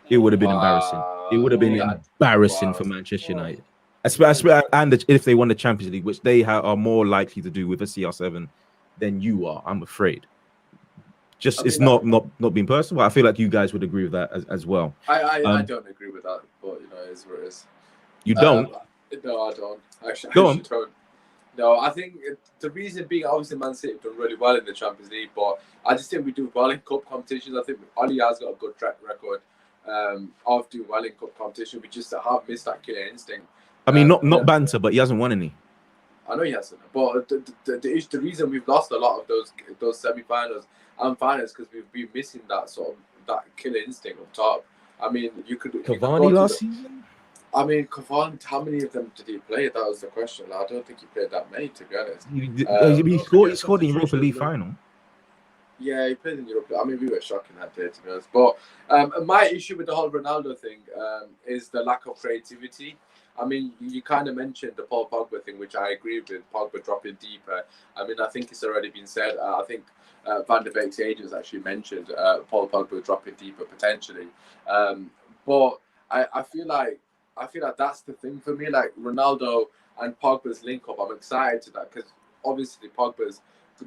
it would have been embarrassing. It would have been embarrassing for Manchester United, especially and if they won the Champions League, which they are more likely to do with a CR7 than you are. I'm afraid. It's not being personal. I feel like you guys would agree with that as well. I don't agree with that, but it is what it is. You don't? No, I don't. Actually, Go I on. don't. No, I think the reason being, obviously, Man City have done really well in the Champions League, but I just think we do well in cup competitions. I think Oli has got a good track record of doing well in cup competition. We just have missed that killer instinct. I mean, not banter, but he hasn't won any. I know he hasn't, but the reason we've lost a lot of those semi-finals and finals because we've been missing that that killer instinct up top. I mean, Cavani last season. I mean, Cavani, how many of them did he play? That was the question. I don't think he played that many, to be honest. He scored in Europa League final. Yeah, he played in Europe. I mean, we were shocking that day, to be honest. But my issue with the whole Ronaldo thing is the lack of creativity. I mean, you kind of mentioned the Paul Pogba thing, which I agree with, Pogba dropping deeper. I mean, I think it's already been said. I think Van der Beek's agents actually mentioned Paul Pogba dropping deeper potentially. But I feel like that's the thing for me. Like Ronaldo and Pogba's link up, I'm excited to that because obviously Pogba's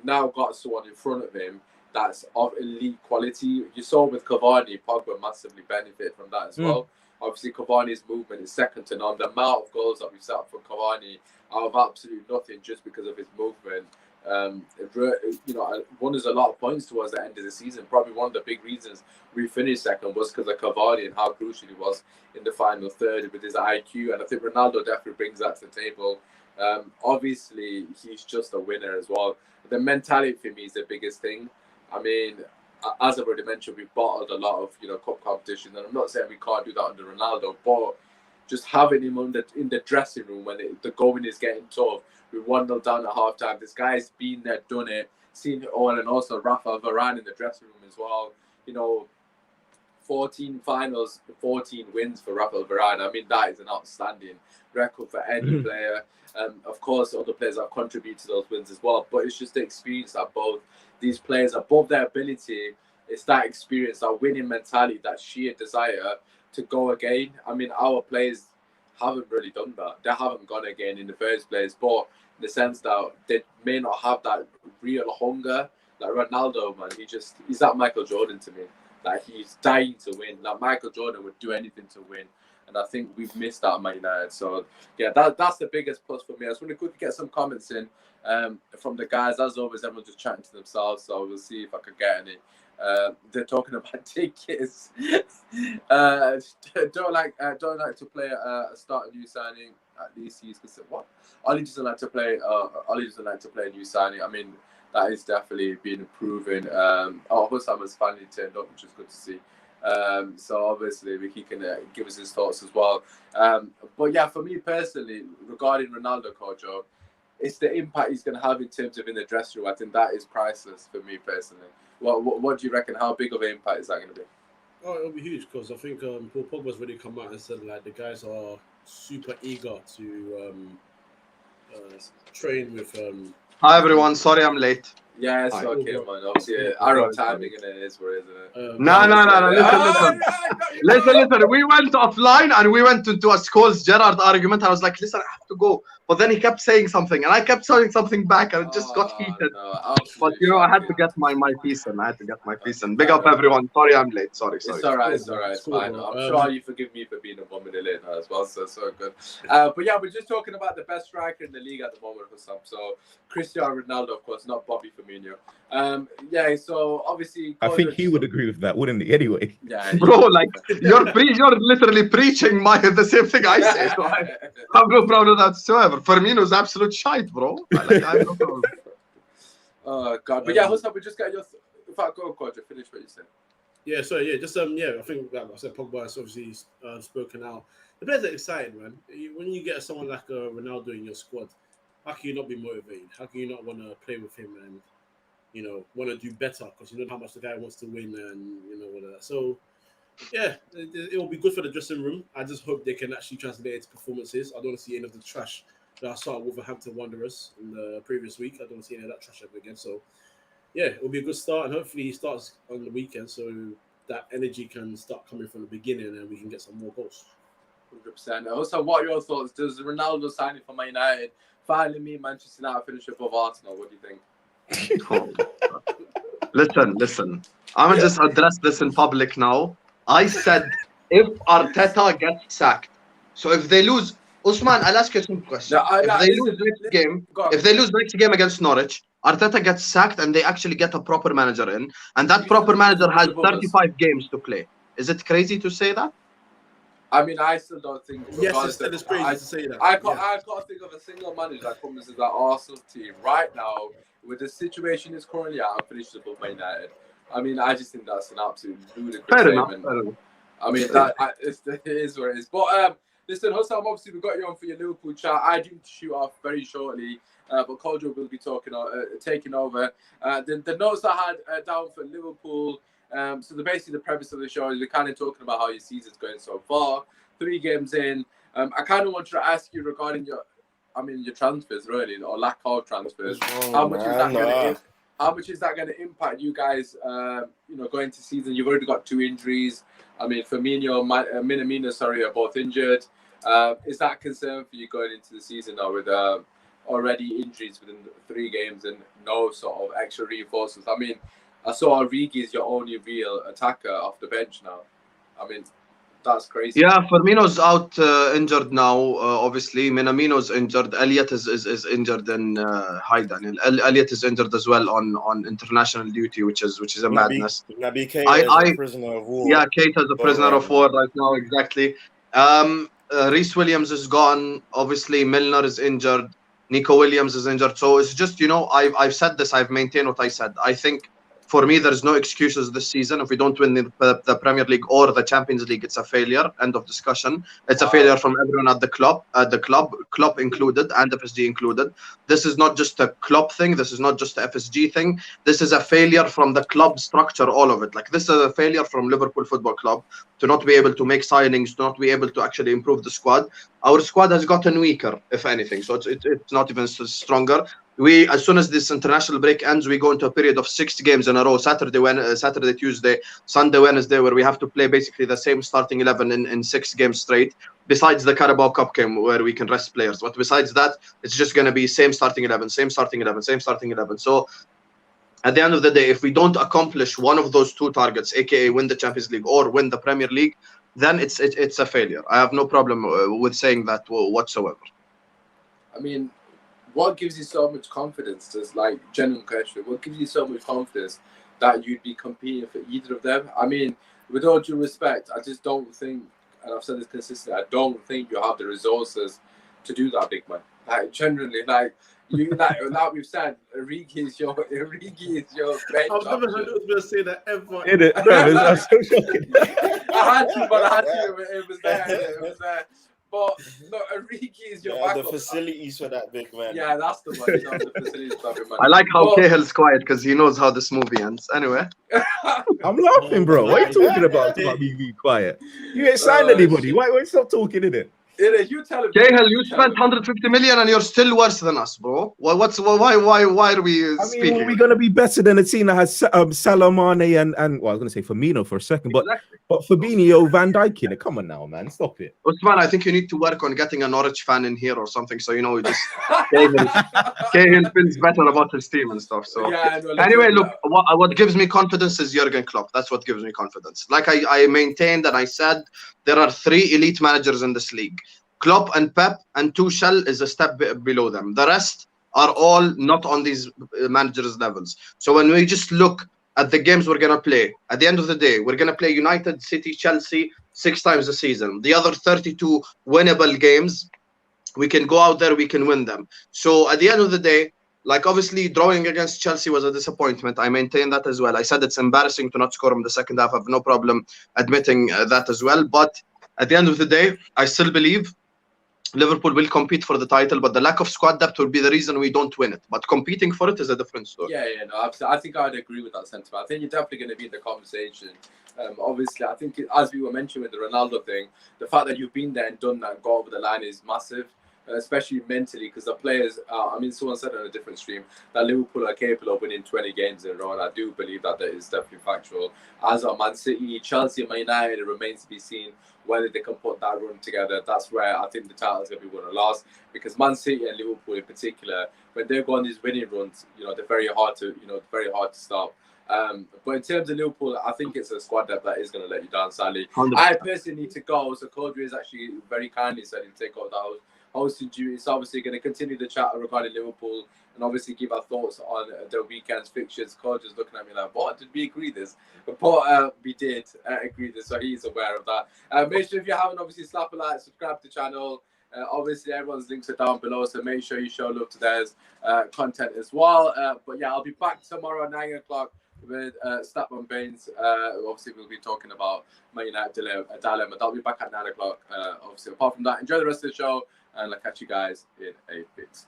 now got someone in front of him that's of elite quality. You saw with Cavani, Pogba massively benefited from that as well. Obviously, Cavani's movement is second to none. The amount of goals that we've set up for Cavani out of absolutely nothing just because of his movement, won us a lot of points towards the end of the season. Probably one of the big reasons we finished second was because of Cavani and how crucial he was in the final third with his IQ. And I think Ronaldo definitely brings that to the table. Obviously, he's just a winner as well. The mentality for me is the biggest thing. I mean, as I've already mentioned, we've bottled a lot of cup competition, and I'm not saying we can't do that under Ronaldo, but just having him in the dressing room when the going is getting tough, we're 1-0 down at halftime. This guy's been there, done it, seen it all, and also Rafael Varane in the dressing room as well. 14 finals, 14 wins for Rafael Varane. I mean, that is an outstanding record for any player. Of course, other players have contributed to those wins as well, but it's just the experience that both these players, above their ability, it's that experience, that winning mentality, that sheer desire to go again. I mean, our players haven't really done that. They haven't gone again in the first place, but in the sense that they may not have that real hunger. Like Ronaldo, man, he's that Michael Jordan to me. Like, he's dying to win. Like, Michael Jordan would do anything to win. And I think we've missed that at Man United. So, yeah, that's the biggest plus for me. I just want to quickly get some comments in from the guys. As always, everyone's just chatting to themselves. So we'll see if I can get any. They're talking about tickets. Don't like to play start a new signing. At least he's considered what? Oli doesn't like to play. Oli doesn't like to play a new signing. I mean, that is definitely been improving. Hussam has finally turned up, which is good to see. So obviously he can give us his thoughts as well. But yeah, for me personally, regarding Ronaldo, Kojo, it's the impact he's going to have in terms of in the dressing room. I think that is priceless for me personally. What do you reckon? How big of an impact is that going to be? Oh, it'll be huge because I think Paul Pogba's really come out and said like the guys are super eager to train with. Hi everyone, sorry I'm late. Yeah, it's okay, man. Obviously, arrow timing and it is where, isn't it? No. Listen. Listen. We went offline and we went into a Scholes Gerrard argument. I was like, listen, I have to go. But then he kept saying something, and I kept saying something back, and it just got heated. No, But I had to get my piece in. Big up everyone. Sorry, I'm late. Sorry. It's all right. It's fine. I'm sure you forgive me for being a 1 minute late as well. So good. But yeah, we're just talking about the best striker in the league at the moment, Hussam. So Cristiano Ronaldo, of course, not Bobby Firmino. Yeah. So obviously, I think he would agree with that, wouldn't he? Anyway. Yeah. Bro, like you're literally preaching the same thing I say. So I have no problem with that whatsoever. Firmino's absolute shite, bro. I have no problem. Oh God. But yeah, Hussam, we just got your. In fact, go, Kojo, finish what you said. Yeah, so yeah, just I think I said Pogba has obviously spoken out. The players are excited, man. When you get someone like Ronaldo in your squad, how can you not be motivated? How can you not want to play with him and want to do better because you know how much the guy wants to win and all of that. So yeah, it will be good for the dressing room. I just hope they can actually translate it to performances. I don't want to see any of the trash that I saw at Wolverhampton Wanderers in the previous week. I don't want to see any of that trash ever again. So yeah, it will be a good start, and hopefully he starts on the weekend so that energy can start coming from the beginning and we can get some more goals. 100%. Also, what are your thoughts? Does Ronaldo signing for Man United finally mean Manchester United finish above Arsenal? What do you think? Listen. I'm gonna just address this in public now. I said if Arteta gets sacked, so if they lose, Usman, I'll ask you a simple question. If they lose next game against Norwich, Arteta gets sacked and they actually get a proper manager in, and that proper manager has 35 games to play. Is it crazy to say that? I mean, I still don't think. Yes, it's crazy to say that. I can't think of a single manager that comes into that Arsenal team right now with the situation is currently at and finished above Man United. I mean, I just think that's an absolute ludicrous statement. I mean, it is what it is. But listen, Hussam, obviously we got you on for your Liverpool chat. I do shoot off very shortly, but Kojo will be taking over. The notes I had down for Liverpool. So basically the premise of the show is we're kind of talking about how your season's going so far. 3 games in. I kind of want to ask you regarding your transfers really, or lack of transfers. How much is that going to impact you guys? Going to season, you've already got 2 injuries. I mean, Firmino, Minamino, are both injured. Is that a concern for you going into the season now with already injuries within 3 games and no sort of extra reinforcements? I mean, I saw Origi is your only real attacker off the bench now. I mean, that's crazy. Yeah, Firmino's out injured now. Obviously, Minamino's injured. Elliot is injured in hi Daniel. Elliot is injured as well on international duty, which is a madness. Naby Keita is a prisoner of war. Yeah, Keita is a prisoner of war right now. Exactly. Reece Williams is gone. Obviously, Milner is injured. Nico Williams is injured. So it's just I've said this. I've maintained what I said. I think. For me, there's no excuses this season. If we don't win the Premier League or the Champions League, it's a failure. End of discussion. It's a failure from everyone at the club, Klopp included, and FSG included. This is not just a Klopp thing. This is not just a FSG thing. This is a failure from the club structure, all of it. Like this is a failure from Liverpool Football Club to not be able to make signings, to not be able to actually improve the squad. Our squad has gotten weaker, if anything. So it's not even stronger. As soon as this international break ends, we go into a period of 6 games in a row: Saturday, Tuesday, Sunday, Wednesday, where we have to play basically the same starting 11 in 6 games straight. Besides the Carabao Cup game where we can rest players, but besides that, it's just going to be same starting 11. So at the end of the day, if we don't accomplish one of those 2 targets, aka win the Champions League or win the Premier League, then it's a failure. I have no problem with saying that whatsoever. I mean, what gives you so much confidence? Just like genuine question, what gives you so much confidence that you'd be competing for either of them? I mean, with all due respect, I just don't think, and I've said this consistently, I don't think you have the resources to do that, big man. Like generally, like we've said, Origi is your bench. I've never heard us going to say that ever. In it, that's so shocking. I had to. It was there. But no, Origi is your backup. The facilities for that big man. Yeah, that's the one. The facilities for that, man. I like how Cahil's quiet because he knows how this movie ends. Anyway. I'm laughing, bro. What are you talking about? About me being quiet. You ain't signed anybody. Why stop talking, innit? You tell him. Cahil, you spent 150 million and you're still worse than us, bro. Why are we speaking? I mean, we're gonna be better than a team that has Salah, Mane, and well, I was gonna say Firmino for a second, but Exactly. but Fabinho, Van Dijk in it. Come on now, man, stop it. Usman, I think you need to work on getting a Norwich fan in here or something, so you know, just Cahill feels better about his team and stuff. So yeah, no, anyway, look, what gives me confidence is Jurgen Klopp. That's what gives me confidence. Like I maintained and I said, there are 3 elite managers in this league. Klopp and Pep and Tuchel is a step below them. The rest are all not on these managers' levels. So when we just look at the games we're going to play, at the end of the day, we're going to play United, City, Chelsea 6 times a season. The other 32 winnable games, we can go out there, we can win them. So at the end of the day, like obviously drawing against Chelsea was a disappointment. I maintain that as well. I said it's embarrassing to not score in the second half. I have no problem admitting that as well. But at the end of the day, I still believe Liverpool will compete for the title, but the lack of squad depth will be the reason we don't win it. But competing for it is a different story. Yeah, no, absolutely. I think I'd agree with that sentiment. I think you're definitely going to be in the conversation. Obviously, I think as we were mentioning with the Ronaldo thing, the fact that you've been there and done that and got over the line is massive, especially mentally, because the players, I mean, someone said on a different stream that Liverpool are capable of winning 20 games in a row, and I do believe that is definitely factual. As are Man City, Chelsea, and Man United, it remains to be seen whether they can put that run together. That's where I think the title is going to be won or lost, because Man City and Liverpool in particular, when they go on these winning runs, they're very hard to stop. But in terms of Liverpool, I think it's a squad depth that is going to let you down, sadly. 100%. I personally need to go, so Kojo is actually very kindly said he'll take over that hosting duty. It's obviously going to continue the chat regarding Liverpool and obviously give our thoughts on the weekend's fixtures. Kojo's looking at me like, what? Did we agree this? But we did agree this, so he's aware of that. Make sure if you haven't, obviously slap a like, subscribe to the channel. Obviously, everyone's links are down below, so make sure you show love to theirs content as well. But yeah, I'll be back tomorrow at 9 o'clock with Statman Baines. Obviously, we'll be talking about Man United dilemma. I'll be back at 9 o'clock. Obviously, apart from that, enjoy the rest of the show, and I'll catch you guys in a bit.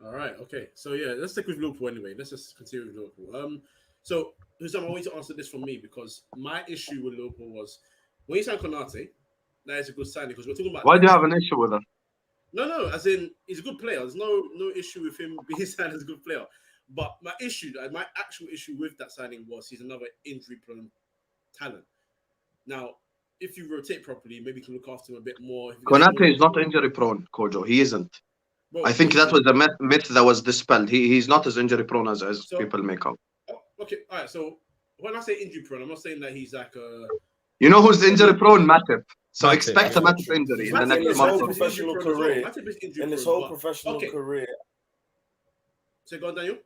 All right, okay. So yeah, let's stick with Liverpool anyway. Let's just continue with Liverpool. So Hussam, I want you to answer this from me, because my issue with Liverpool was when you signed Konate, that is a good signing, because we're talking about. Why do you have an issue with him? No, as in he's a good player. There's no issue with him being signed as a good player. But my actual issue with that signing was he's another injury-prone talent. Now, if you rotate properly, maybe you can look after him a bit more. Konate is not injury-prone, Kojo. He isn't. Bro, I think that was the myth that was dispelled. He's not as injury-prone as people make out. Okay, all right. So when I say injury-prone, I'm not saying that he's like a... You know who's injury-prone? Matip. So expect a Matip injury in the next month. In his whole professional career. So go on, Daniel.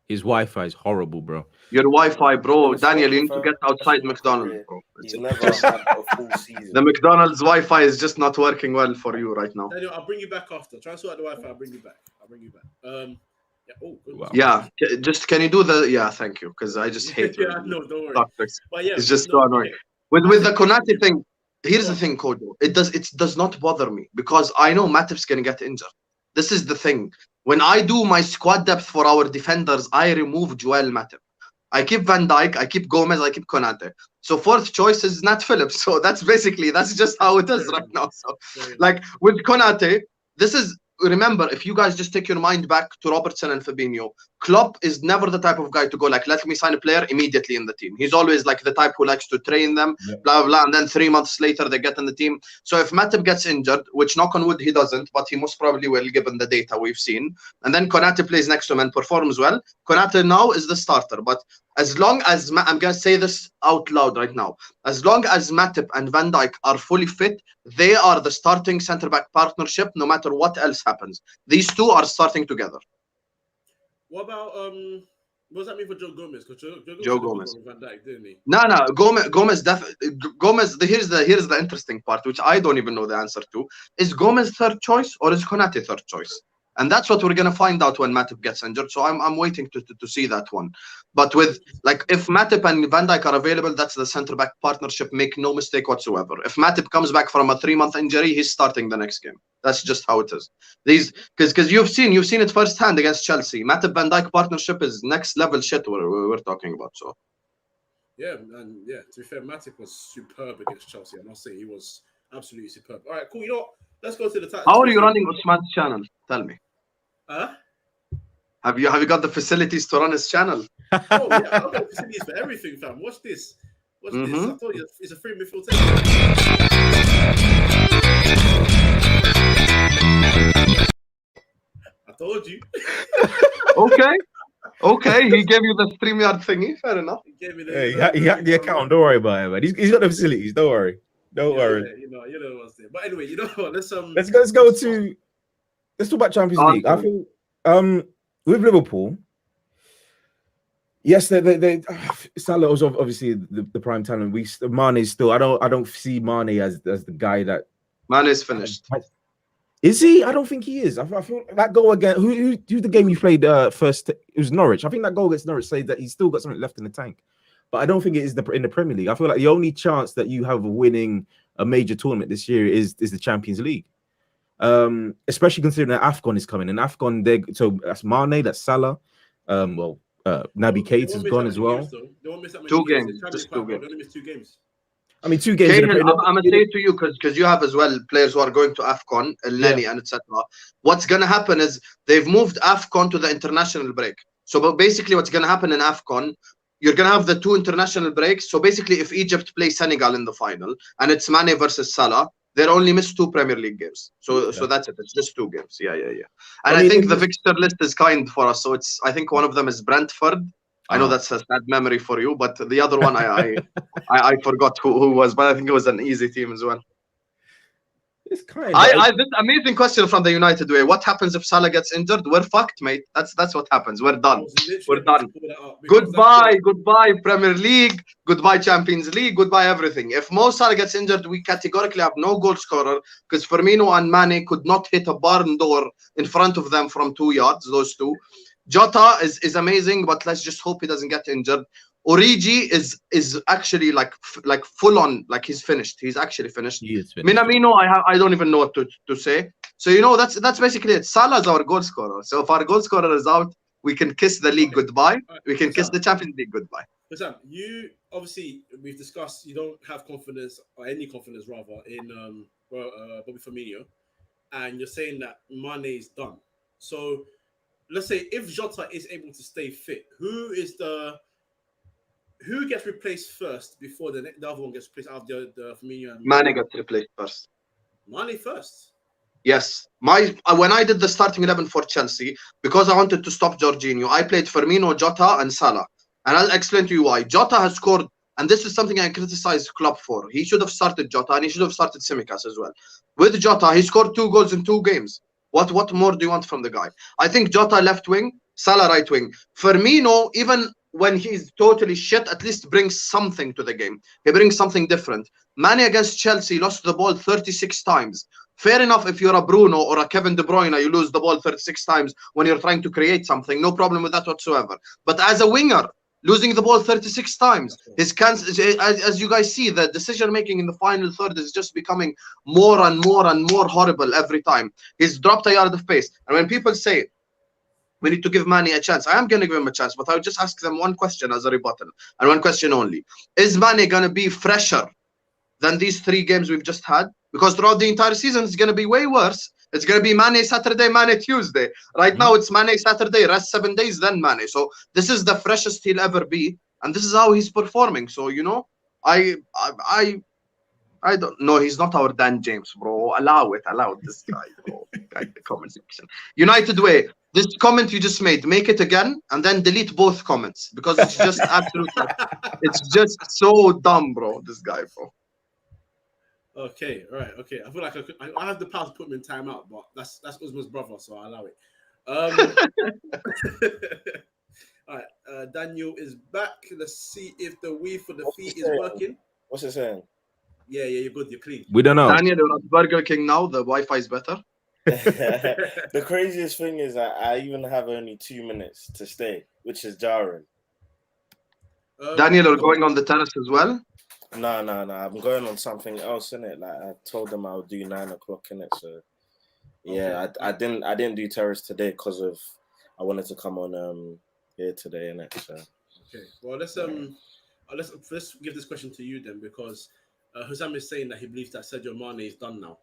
His Wi-Fi is horrible, bro. Your Wi-Fi, bro. Daniel, you need to get outside McDonald's, bro. He's never had a full season. The McDonald's Wi-Fi is just not working well for you right now. Daniel, I'll bring you back after. Try and sort out the Wi-Fi. I'll bring you back. Yeah. Oh, good. Wow. Yeah. Just can you do the? Yeah, thank you. Because I just hate. Yeah, no, don't worry. But yeah, it's just so annoying. With the Konate thing, here's the thing, Kojo. It does not bother me, because I know Matip's gonna get injured. This is the thing. When I do my squad depth for our defenders, I remove Joel Matip. I keep Van Dijk, I keep Gomez, I keep Konate. So fourth choice is Nat Phillips. So that's just how it is right now. So like with Konate, this is, remember, if you guys just take your mind back to Robertson and Fabinho, Klopp is never the type of guy to go like, let me sign a player immediately in the team. He's always like the type who likes to train them, blah, blah, and then 3 months later they get in the team. So if Matip gets injured, which knock on wood he doesn't, but he most probably will given the data we've seen, and then Konate plays next to him and performs well, Konate now is the starter. But as long as, I'm going to say this out loud right now, as long as Matip and Van Dijk are fully fit, they are the starting centre-back partnership no matter what else happens. These two are starting together. What about what does that mean for Joe Gomez? Because Joe Gomez Van Dijk, didn't he? No, Gomez here's the interesting part, which I don't even know the answer to. Is Gomez third choice or is Konate third choice? And that's what we're gonna find out when Matip gets injured. So I'm waiting to see that one. But with like, if Matip and Van Dijk are available, that's the centre back partnership. Make no mistake whatsoever. If Matip comes back from a 3-month injury, he's starting the next game. That's just how it is. Because you've seen it firsthand against Chelsea. Matip Van Dijk partnership is next level shit we're talking about. So Yeah, and yeah, to be fair, Matic was superb against Chelsea. I must say he was absolutely superb. All right, cool. You know what? Let's go to the How are you running Usman's channel? Tell me. Huh? Have you got the facilities to run his channel? Oh yeah, I've got facilities for everything, fam. Watch this. Watch this. I told you it's a free midfield team. I told you. Okay, he gave you the StreamYard thingy. Fair enough. He gave me the. Hey, he hacked the account. Don't worry about it, man. He's got the facilities. Don't worry. Don't worry. You know what's there. But anyway, you know what? Let's talk about Champions League. I feel with Liverpool. Yes, they Salah was obviously the prime talent. Mane is still. I don't see Mane as the guy that. Mane is finished. Is he? I don't think he is. I feel that goal again. Who's the game you played first? It was Norwich. I think that goal against Norwich says that he's still got something left in the tank. But I don't think it is in the Premier League. I feel like the only chance that you have of winning a major tournament this year is the Champions League. Especially considering that AFCON is coming. And AFCON, so that's Mane, that's Salah. Naby Keita is gone as well. Two games. Just 2 games. They only missed 2 games. I mean, 2 games. I'm gonna say it to you because you have as well players who are going to AFCON, Elneny and etc. What's gonna happen is they've moved AFCON to the international break. So, but basically, what's gonna happen in AFCON, you're gonna have the 2 international breaks. So basically, if Egypt plays Senegal in the final and it's Mane versus Salah, they'll only miss 2 Premier League games. So that's it. It's just 2 games. Yeah. And I think the fixture list is kind for us. So I think one of them is Brentford. I know that's a sad memory for you, but the other one I forgot who was, but I think it was an easy team as well. It's kind of this amazing question from the United Way. What happens if Salah gets injured? We're fucked, mate. That's what happens. We're done. We're done. Goodbye Premier League. Goodbye Champions League. Goodbye everything. If Mo Salah gets injured, we categorically have no goal scorer because Firmino and Mane could not hit a barn door in front of them from 2 yards. Those 2. Jota is amazing, but let's just hope he doesn't get injured. Origi is actually like full on, like he's finished. He's actually finished. He is finished. Minamino, I don't even know what to say. So that's basically it. Salah's our goal scorer. So if our goal scorer is out, we can kiss the league goodbye. We can kiss the Champions League goodbye. Hussam, you obviously we've discussed you don't have confidence or any confidence rather in Bobby Firmino, and you're saying that Mane is done. So let's say if Jota is able to stay fit, who gets replaced first before the other one gets replaced after the Firmino? Mane gets replaced first. Mane first. Yes, when I did the starting 11 for Chelsea, because I wanted to stop Jorginho, I played Firmino, Jota, and Salah. And I'll explain to you why. Jota has scored, and this is something I criticize Klopp for. He should have started Jota, and he should have started Tsimikas as well. With Jota, he scored 2 goals in 2 games. What more do you want from the guy? I think Jota left wing, Salah right wing. Firmino, even when he's totally shit, at least brings something to the game. He brings something different. Mane against Chelsea lost the ball 36 times. Fair enough if you're a Bruno or a Kevin De Bruyne, you lose the ball 36 times when you're trying to create something. No problem with that whatsoever. But as a winger, losing the ball 36 times, as you guys see, the decision-making in the final third is just becoming more and more and more horrible every time. He's dropped a yard of pace. And when people say, we need to give Mane a chance, I am going to give him a chance, but I would just ask them one question as a rebuttal, and one question only. Is Mane going to be fresher than these 3 games we've just had? Because throughout the entire season, it's going to be way worse. It's going to be Mane Saturday, Mane Tuesday. Right now, it's Mane Saturday, rest 7 days, then Mane. So this is the freshest he'll ever be, and this is how he's performing. So I don't know. He's not our Dan James, bro. Allow this guy, bro. The comment section. United Way. This comment you just made, make it again, and then delete both comments because it's just absolutely, it's just so dumb, bro. This guy, bro. Okay, all right, okay. I feel like I have the power to put him in timeout, but that's Usman's brother, so I allow it. All right, Daniel is back. Let's see if the Wii for the feet is working. What's it saying? Yeah, you're good. You're clean. We don't know. Daniel, you're at Burger King now. The Wi-Fi is better. The craziest thing is that I even have only 2 minutes to stay, which is jarring. Daniel, you're going on the terrace as well? No. I'm going on something else, innit? Like I told them I would do 9 o'clock, innit? So yeah, I didn't do terrace today because of I wanted to come on here today, innit? So okay. Well, let's let's give this question to you then, because Hussam is saying that he believes that Sadio Mane is done now.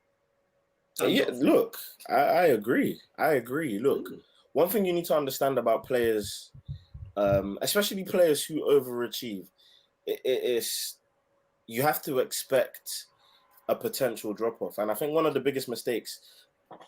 Yeah, look, I agree. Look, one thing you need to understand about players, especially players who overachieve, is you have to expect a potential drop-off. And I think one of the biggest mistakes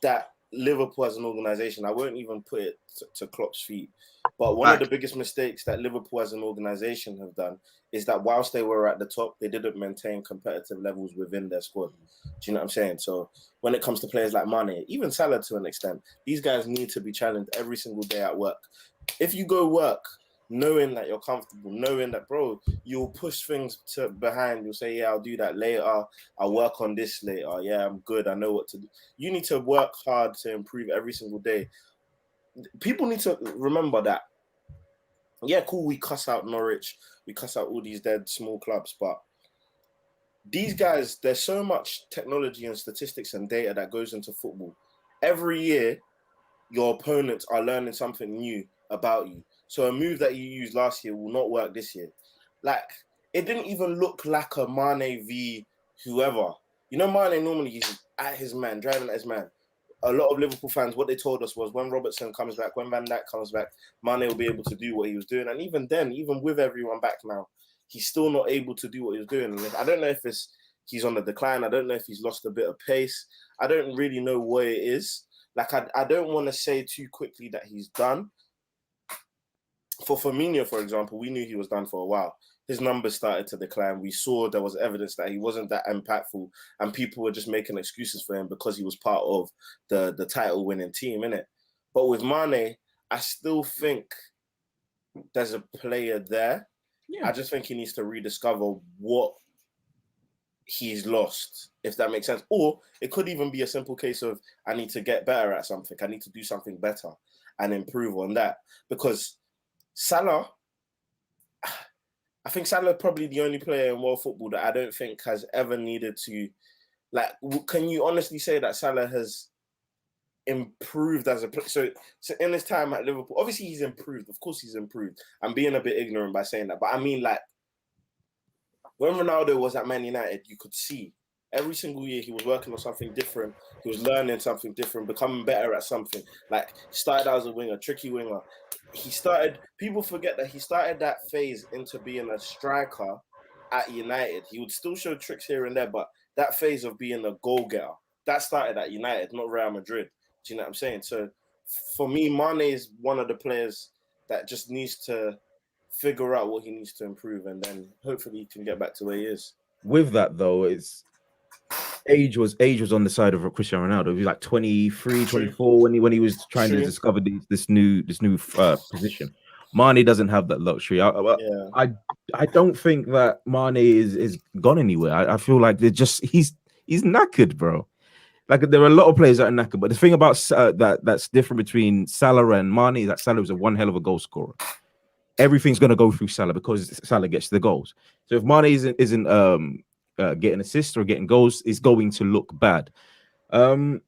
that Liverpool as an organisation, I won't even put it to Klopp's feet, but one of the biggest mistakes that Liverpool as an organisation have done is that whilst they were at the top, they didn't maintain competitive levels within their squad. Do you know what I'm saying? So when it comes to players like Mane, even Salah to an extent, these guys need to be challenged every single day at work. If you go work knowing that you're comfortable, knowing that, bro, you'll push things to behind, you'll say, yeah, I'll do that later, I'll work on this later, yeah, I'm good, I know what to do. You need to work hard to improve every single day. People need to remember that, yeah, cool, we cuss out Norwich, we cuss out all these dead small clubs, but these guys, there's so much technology and statistics and data that goes into football. Every year, your opponents are learning something new about you. So a move that you used last year will not work this year. Like, it didn't even look like a Mane v whoever. You know, Mane normally is at his man, driving at his man. A lot of Liverpool fans, what they told us was when Robertson comes back, when Van Dijk comes back, Mane will be able to do what he was doing. And even then, even with everyone back now, he's still not able to do what he was doing. And I don't know if he's on the decline. I don't know if he's lost a bit of pace. I don't really know what it is. Like, I don't want to say too quickly that he's done. For Firmino, for example, we knew he was done for a while. His numbers started to decline. We saw there was evidence that he wasn't that impactful, and people were just making excuses for him because he was part of the title-winning team, innit? But with Mane, I still think there's a player there. Yeah. I just think he needs to rediscover what he's lost, if that makes sense. Or it could even be a simple case of, I need to get better at something. I need to do something better and improve on that. Because Salah, I think Salah is probably the only player in world football that I don't think has ever needed to, like, can you honestly say that Salah has improved as a player? So in his time at Liverpool, obviously he's improved. Of course he's improved. I'm being a bit ignorant by saying that. But I mean, like, when Ronaldo was at Man United, you could see every single year he was working on something different. He was learning something different, becoming better at something. Like, he started out as a winger, tricky winger. People forget that he started that phase into being a striker at United. He would still show tricks here and there, but that phase of being a goal-getter, that started at United, not Real Madrid. Do you know what I'm saying? So for me, Mane is one of the players that just needs to figure out what he needs to improve, and then hopefully he can get back to where he is. With that though, it's age was on the side of Cristiano Ronaldo. He was like 23, 24 when he was trying to discover this new position. Mane doesn't have that luxury. I don't think that Mane is gone anywhere. I feel like they're just he's knackered, bro. Like, there are a lot of players that are knackered, but the thing about that's different between Salah and Mane is that Salah is a one hell of a goal scorer. Everything's going to go through Salah because Salah gets the goals. So if Mane isn't getting assists or getting goals, it's going to look bad. But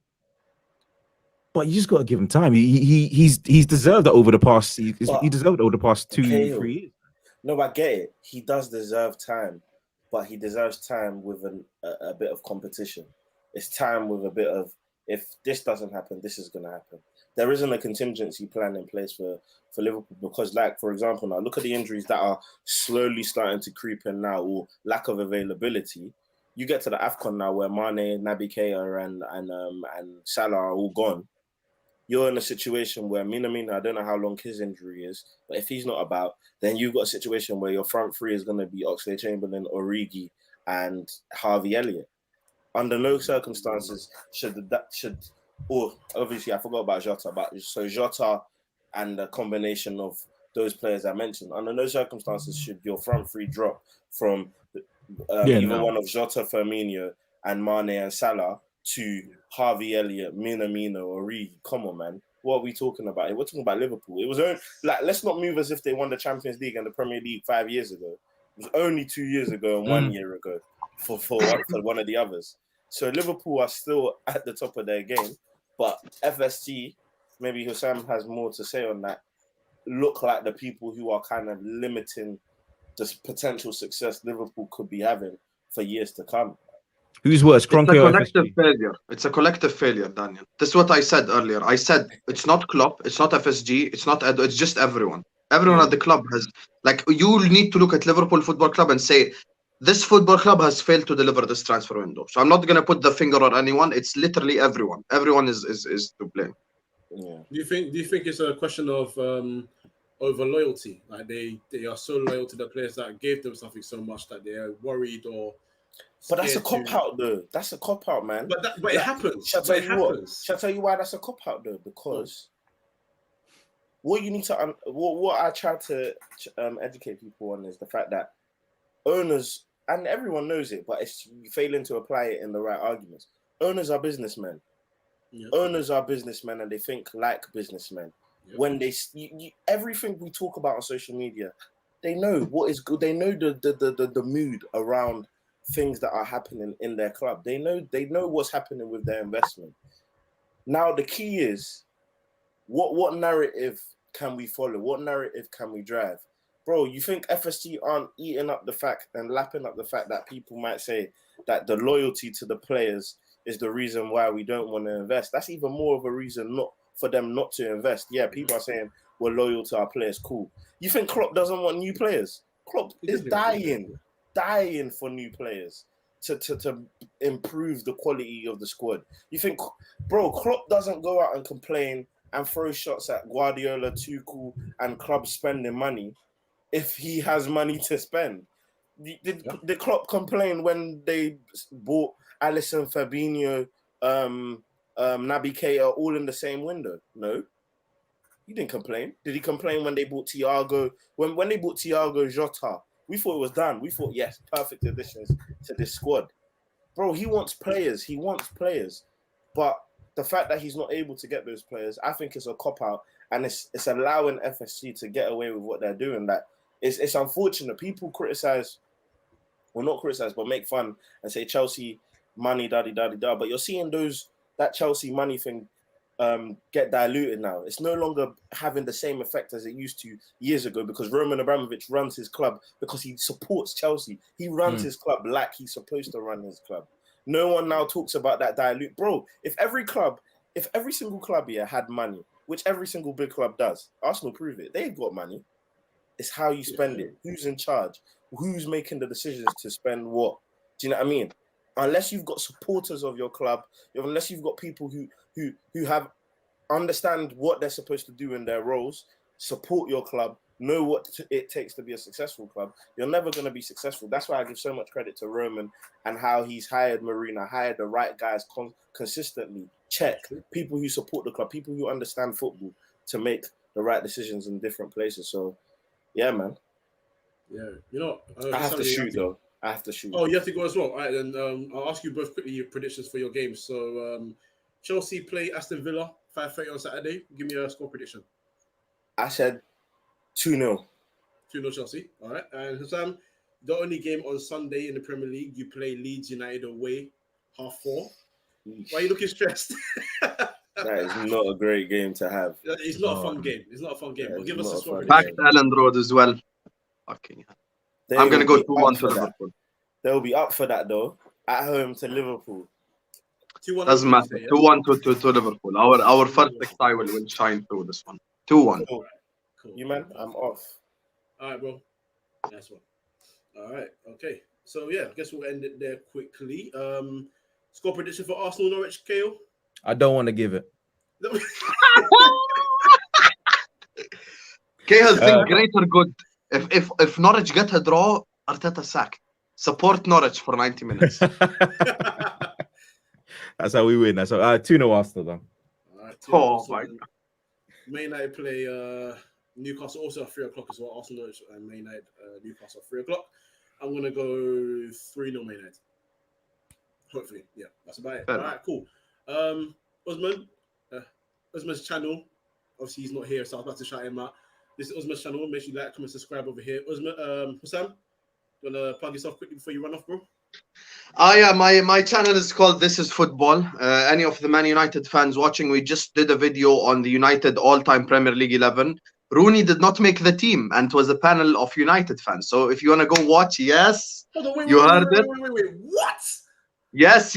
you just got to give him time. He's deserved that over the past. He deserved it over the past 2-3 years. No, I get it. He does deserve time, but he deserves time with a bit of competition. It's time with a bit of, if this doesn't happen, this is going to happen. There isn't a contingency plan in place for Liverpool because, like, for example, now look at the injuries that are slowly starting to creep in now, or lack of availability. You get to the AFCON now where Mane, Naby Keita and Salah are all gone. You're in a situation where Minamino, I don't know how long his injury is, but if he's not about, then you've got a situation where your front three is going to be Oxlade-Chamberlain, Origi, and Harvey Elliott. Under no circumstances or obviously I forgot about Jota, but so Jota and the combination of those players I mentioned, under no circumstances should your front three drop from one of Jota, Firmino, and Mane and Salah to Harvey Elliott, Minamino, or Origi. Come on, man. What are we talking about? We're talking about Liverpool. It was only, like, let's not move as if they won the Champions League and the Premier League 5 years ago. It was only 2 years ago and 1 year ago for one of the others. So Liverpool are still at the top of their game, but FSG, maybe Hussam has more to say on that, look like the people who are kind of limiting the potential success Liverpool could be having for years to come. Who's worse, Kroenke or collective FSG? failure. It's a collective failure, Daniel. This is what I said earlier. I said it's not Klopp, it's not FSG, it's not Edo, it's just everyone. Everyone at the club has, like, you need to look at Liverpool Football Club and say, this football club has failed to deliver this transfer window. So I'm not going to put the finger on anyone. It's literally everyone. Everyone is to blame. Yeah. Do you think it's a question of over loyalty? Like they are so loyal to the players that gave them something so much that they are worried or. But that's a cop out, though. That's a cop out, man. But it happens. Shall I tell you why that's a cop out, though? Because what you need to what I try to educate people on is the fact that owners, and everyone knows it, but it's failing to apply it in the right arguments. Owners are businessmen. Yep. Owners are businessmen, and they think like businessmen. Yep. When they everything we talk about on social media, they know what is good. They know the mood around things that are happening in their club. They know what's happening with their investment. Now the key is what narrative can we follow? What narrative can we drive? Bro, you think FSG aren't eating up the fact and lapping up the fact that people might say that the loyalty to the players is the reason why we don't want to invest? That's even more of a reason not for them not to invest. Yeah, people are saying we're loyal to our players. Cool. You think Klopp doesn't want new players? Klopp is dying for new players to improve the quality of the squad. You think, bro, Klopp doesn't go out and complain and throw shots at Guardiola, Tuchel, and clubs spending money if he has money to spend. Did Klopp complain when they bought Alisson, Fabinho, Naby Keita all in the same window? No. He didn't complain. Did he complain when they bought Thiago? When they bought Thiago, Jota, we thought it was done. We thought, yes, perfect additions to this squad. Bro, he wants players. But the fact that he's not able to get those players, I think it's a cop-out. And it's allowing FSG to get away with what they're doing. That it's unfortunate. People criticize, well, not criticize, but make fun and say Chelsea money, da-di-da-di-da. But you're seeing that Chelsea money thing get diluted now. It's no longer having the same effect as it used to years ago because Roman Abramovich runs his club because he supports Chelsea. He runs his club like he's supposed to run his club. No one now talks about that dilute. Bro, if every single club here had money, which every single big club does, Arsenal prove it. They've got money. It's how you spend it. Who's in charge? Who's making the decisions to spend what? Do you know what I mean? Unless you've got supporters of your club, unless you've got people who have understand what they're supposed to do in their roles, support your club, know what it takes to be a successful club, you're never going to be successful. That's why I give so much credit to Roman and how he's hired Marina, hired the right guys consistently. Check people who support the club, people who understand football to make the right decisions in different places. So, yeah, man. Yeah, I have to shoot though. I have to shoot. Oh, you have to go as well. All right, then I'll ask you both quickly your predictions for your games. So, Chelsea play Aston Villa 5:30 on Saturday. Give me a score prediction. I said 2-0. 2-0 Chelsea. All right. And Hussam, the only game on Sunday in the Premier League, you play Leeds United away, 4:30. Why are you looking stressed? That is not a great game to have. It's not a fun game. It's not a fun game. Yeah, But give us a score Back prediction. to Ellen Road as well. Fucking hell. I'm going to go 2-1 to Liverpool. They'll be up for that, though. At home to Liverpool. 2-1. Doesn't matter. 2-1 to Liverpool. Our first eye will shine through this one. 2-1. Cool. You, man, I'm off. All right, bro. Nice one. All right. Okay. So, yeah, I guess we'll end it there quickly. Score prediction for Arsenal Norwich, KO? I don't want to give it. Cahil, think greater good. If Norwich get a draw, Arteta sack. Support Norwich for 90 minutes. That's how we win. That's how 2-0 Arsenal then. All right, My God. Man United play Newcastle also at 3 o'clock as well. Arsenal Norwich and Man United Newcastle at 3 o'clock. I'm gonna go 3-0 Man United. Hopefully, yeah, that's about it. All right, cool. Usman's channel. Obviously, he's not here, so I was about to shout him out. This is Usman's channel. Make sure you like, comment, subscribe over here. Usman, Hussam, you wanna plug yourself quickly before you run off, bro? Yeah, my channel is called This Is Football. Any of the Man United fans watching, we just did a video on the United all-time Premier League 11. Rooney did not make the team, and it was a panel of United fans. So if you want to go watch, yes, Hold on, you heard it. wait. What? Yes.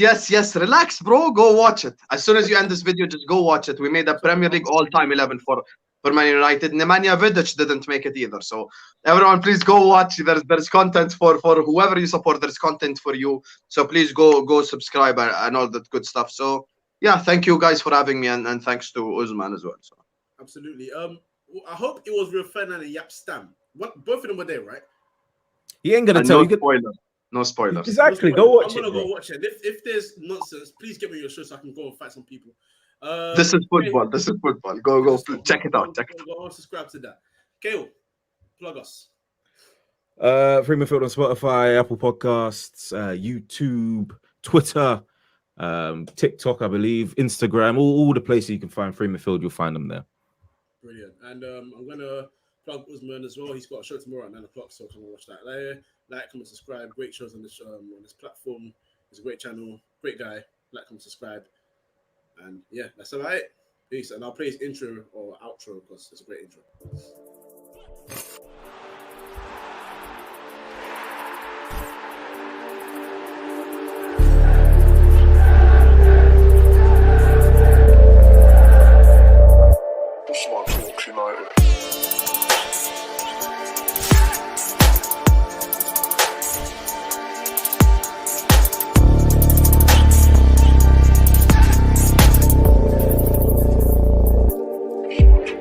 Relax, bro. Go watch it. As soon as you end this video, just go watch it. We made a Premier League all-time 11 for Man United. Nemanja Vidic didn't make it either. So everyone, please go watch. There's content for whoever you support. There's content for you. So please go subscribe and all that good stuff. So yeah, thank you guys for having me, and thanks to Usman as well. So absolutely. I hope it was real Ferdinand and Yap Stam. What? Both of them were there, right? He ain't gonna tell you. No spoilers. Exactly. Go watch it. I'm gonna go watch it. If there's nonsense, please get me your show so I can go and fight some people. This is football. This is football. Go check it out. Go subscribe to that. Kale, plug us. Free Midfield on Spotify, Apple Podcasts, YouTube, Twitter, TikTok, I believe, Instagram, all the places you can find Free Midfield, you'll find them there. Brilliant. And I'm gonna plug Usman as well. He's got a show tomorrow at 9 o'clock, so come and watch that there. Like, comment, subscribe. Great shows on this platform. It's a great channel, great guy. Like, comment, subscribe. And yeah, that's about it. Peace. And I'll play his intro or outro because it's a great intro.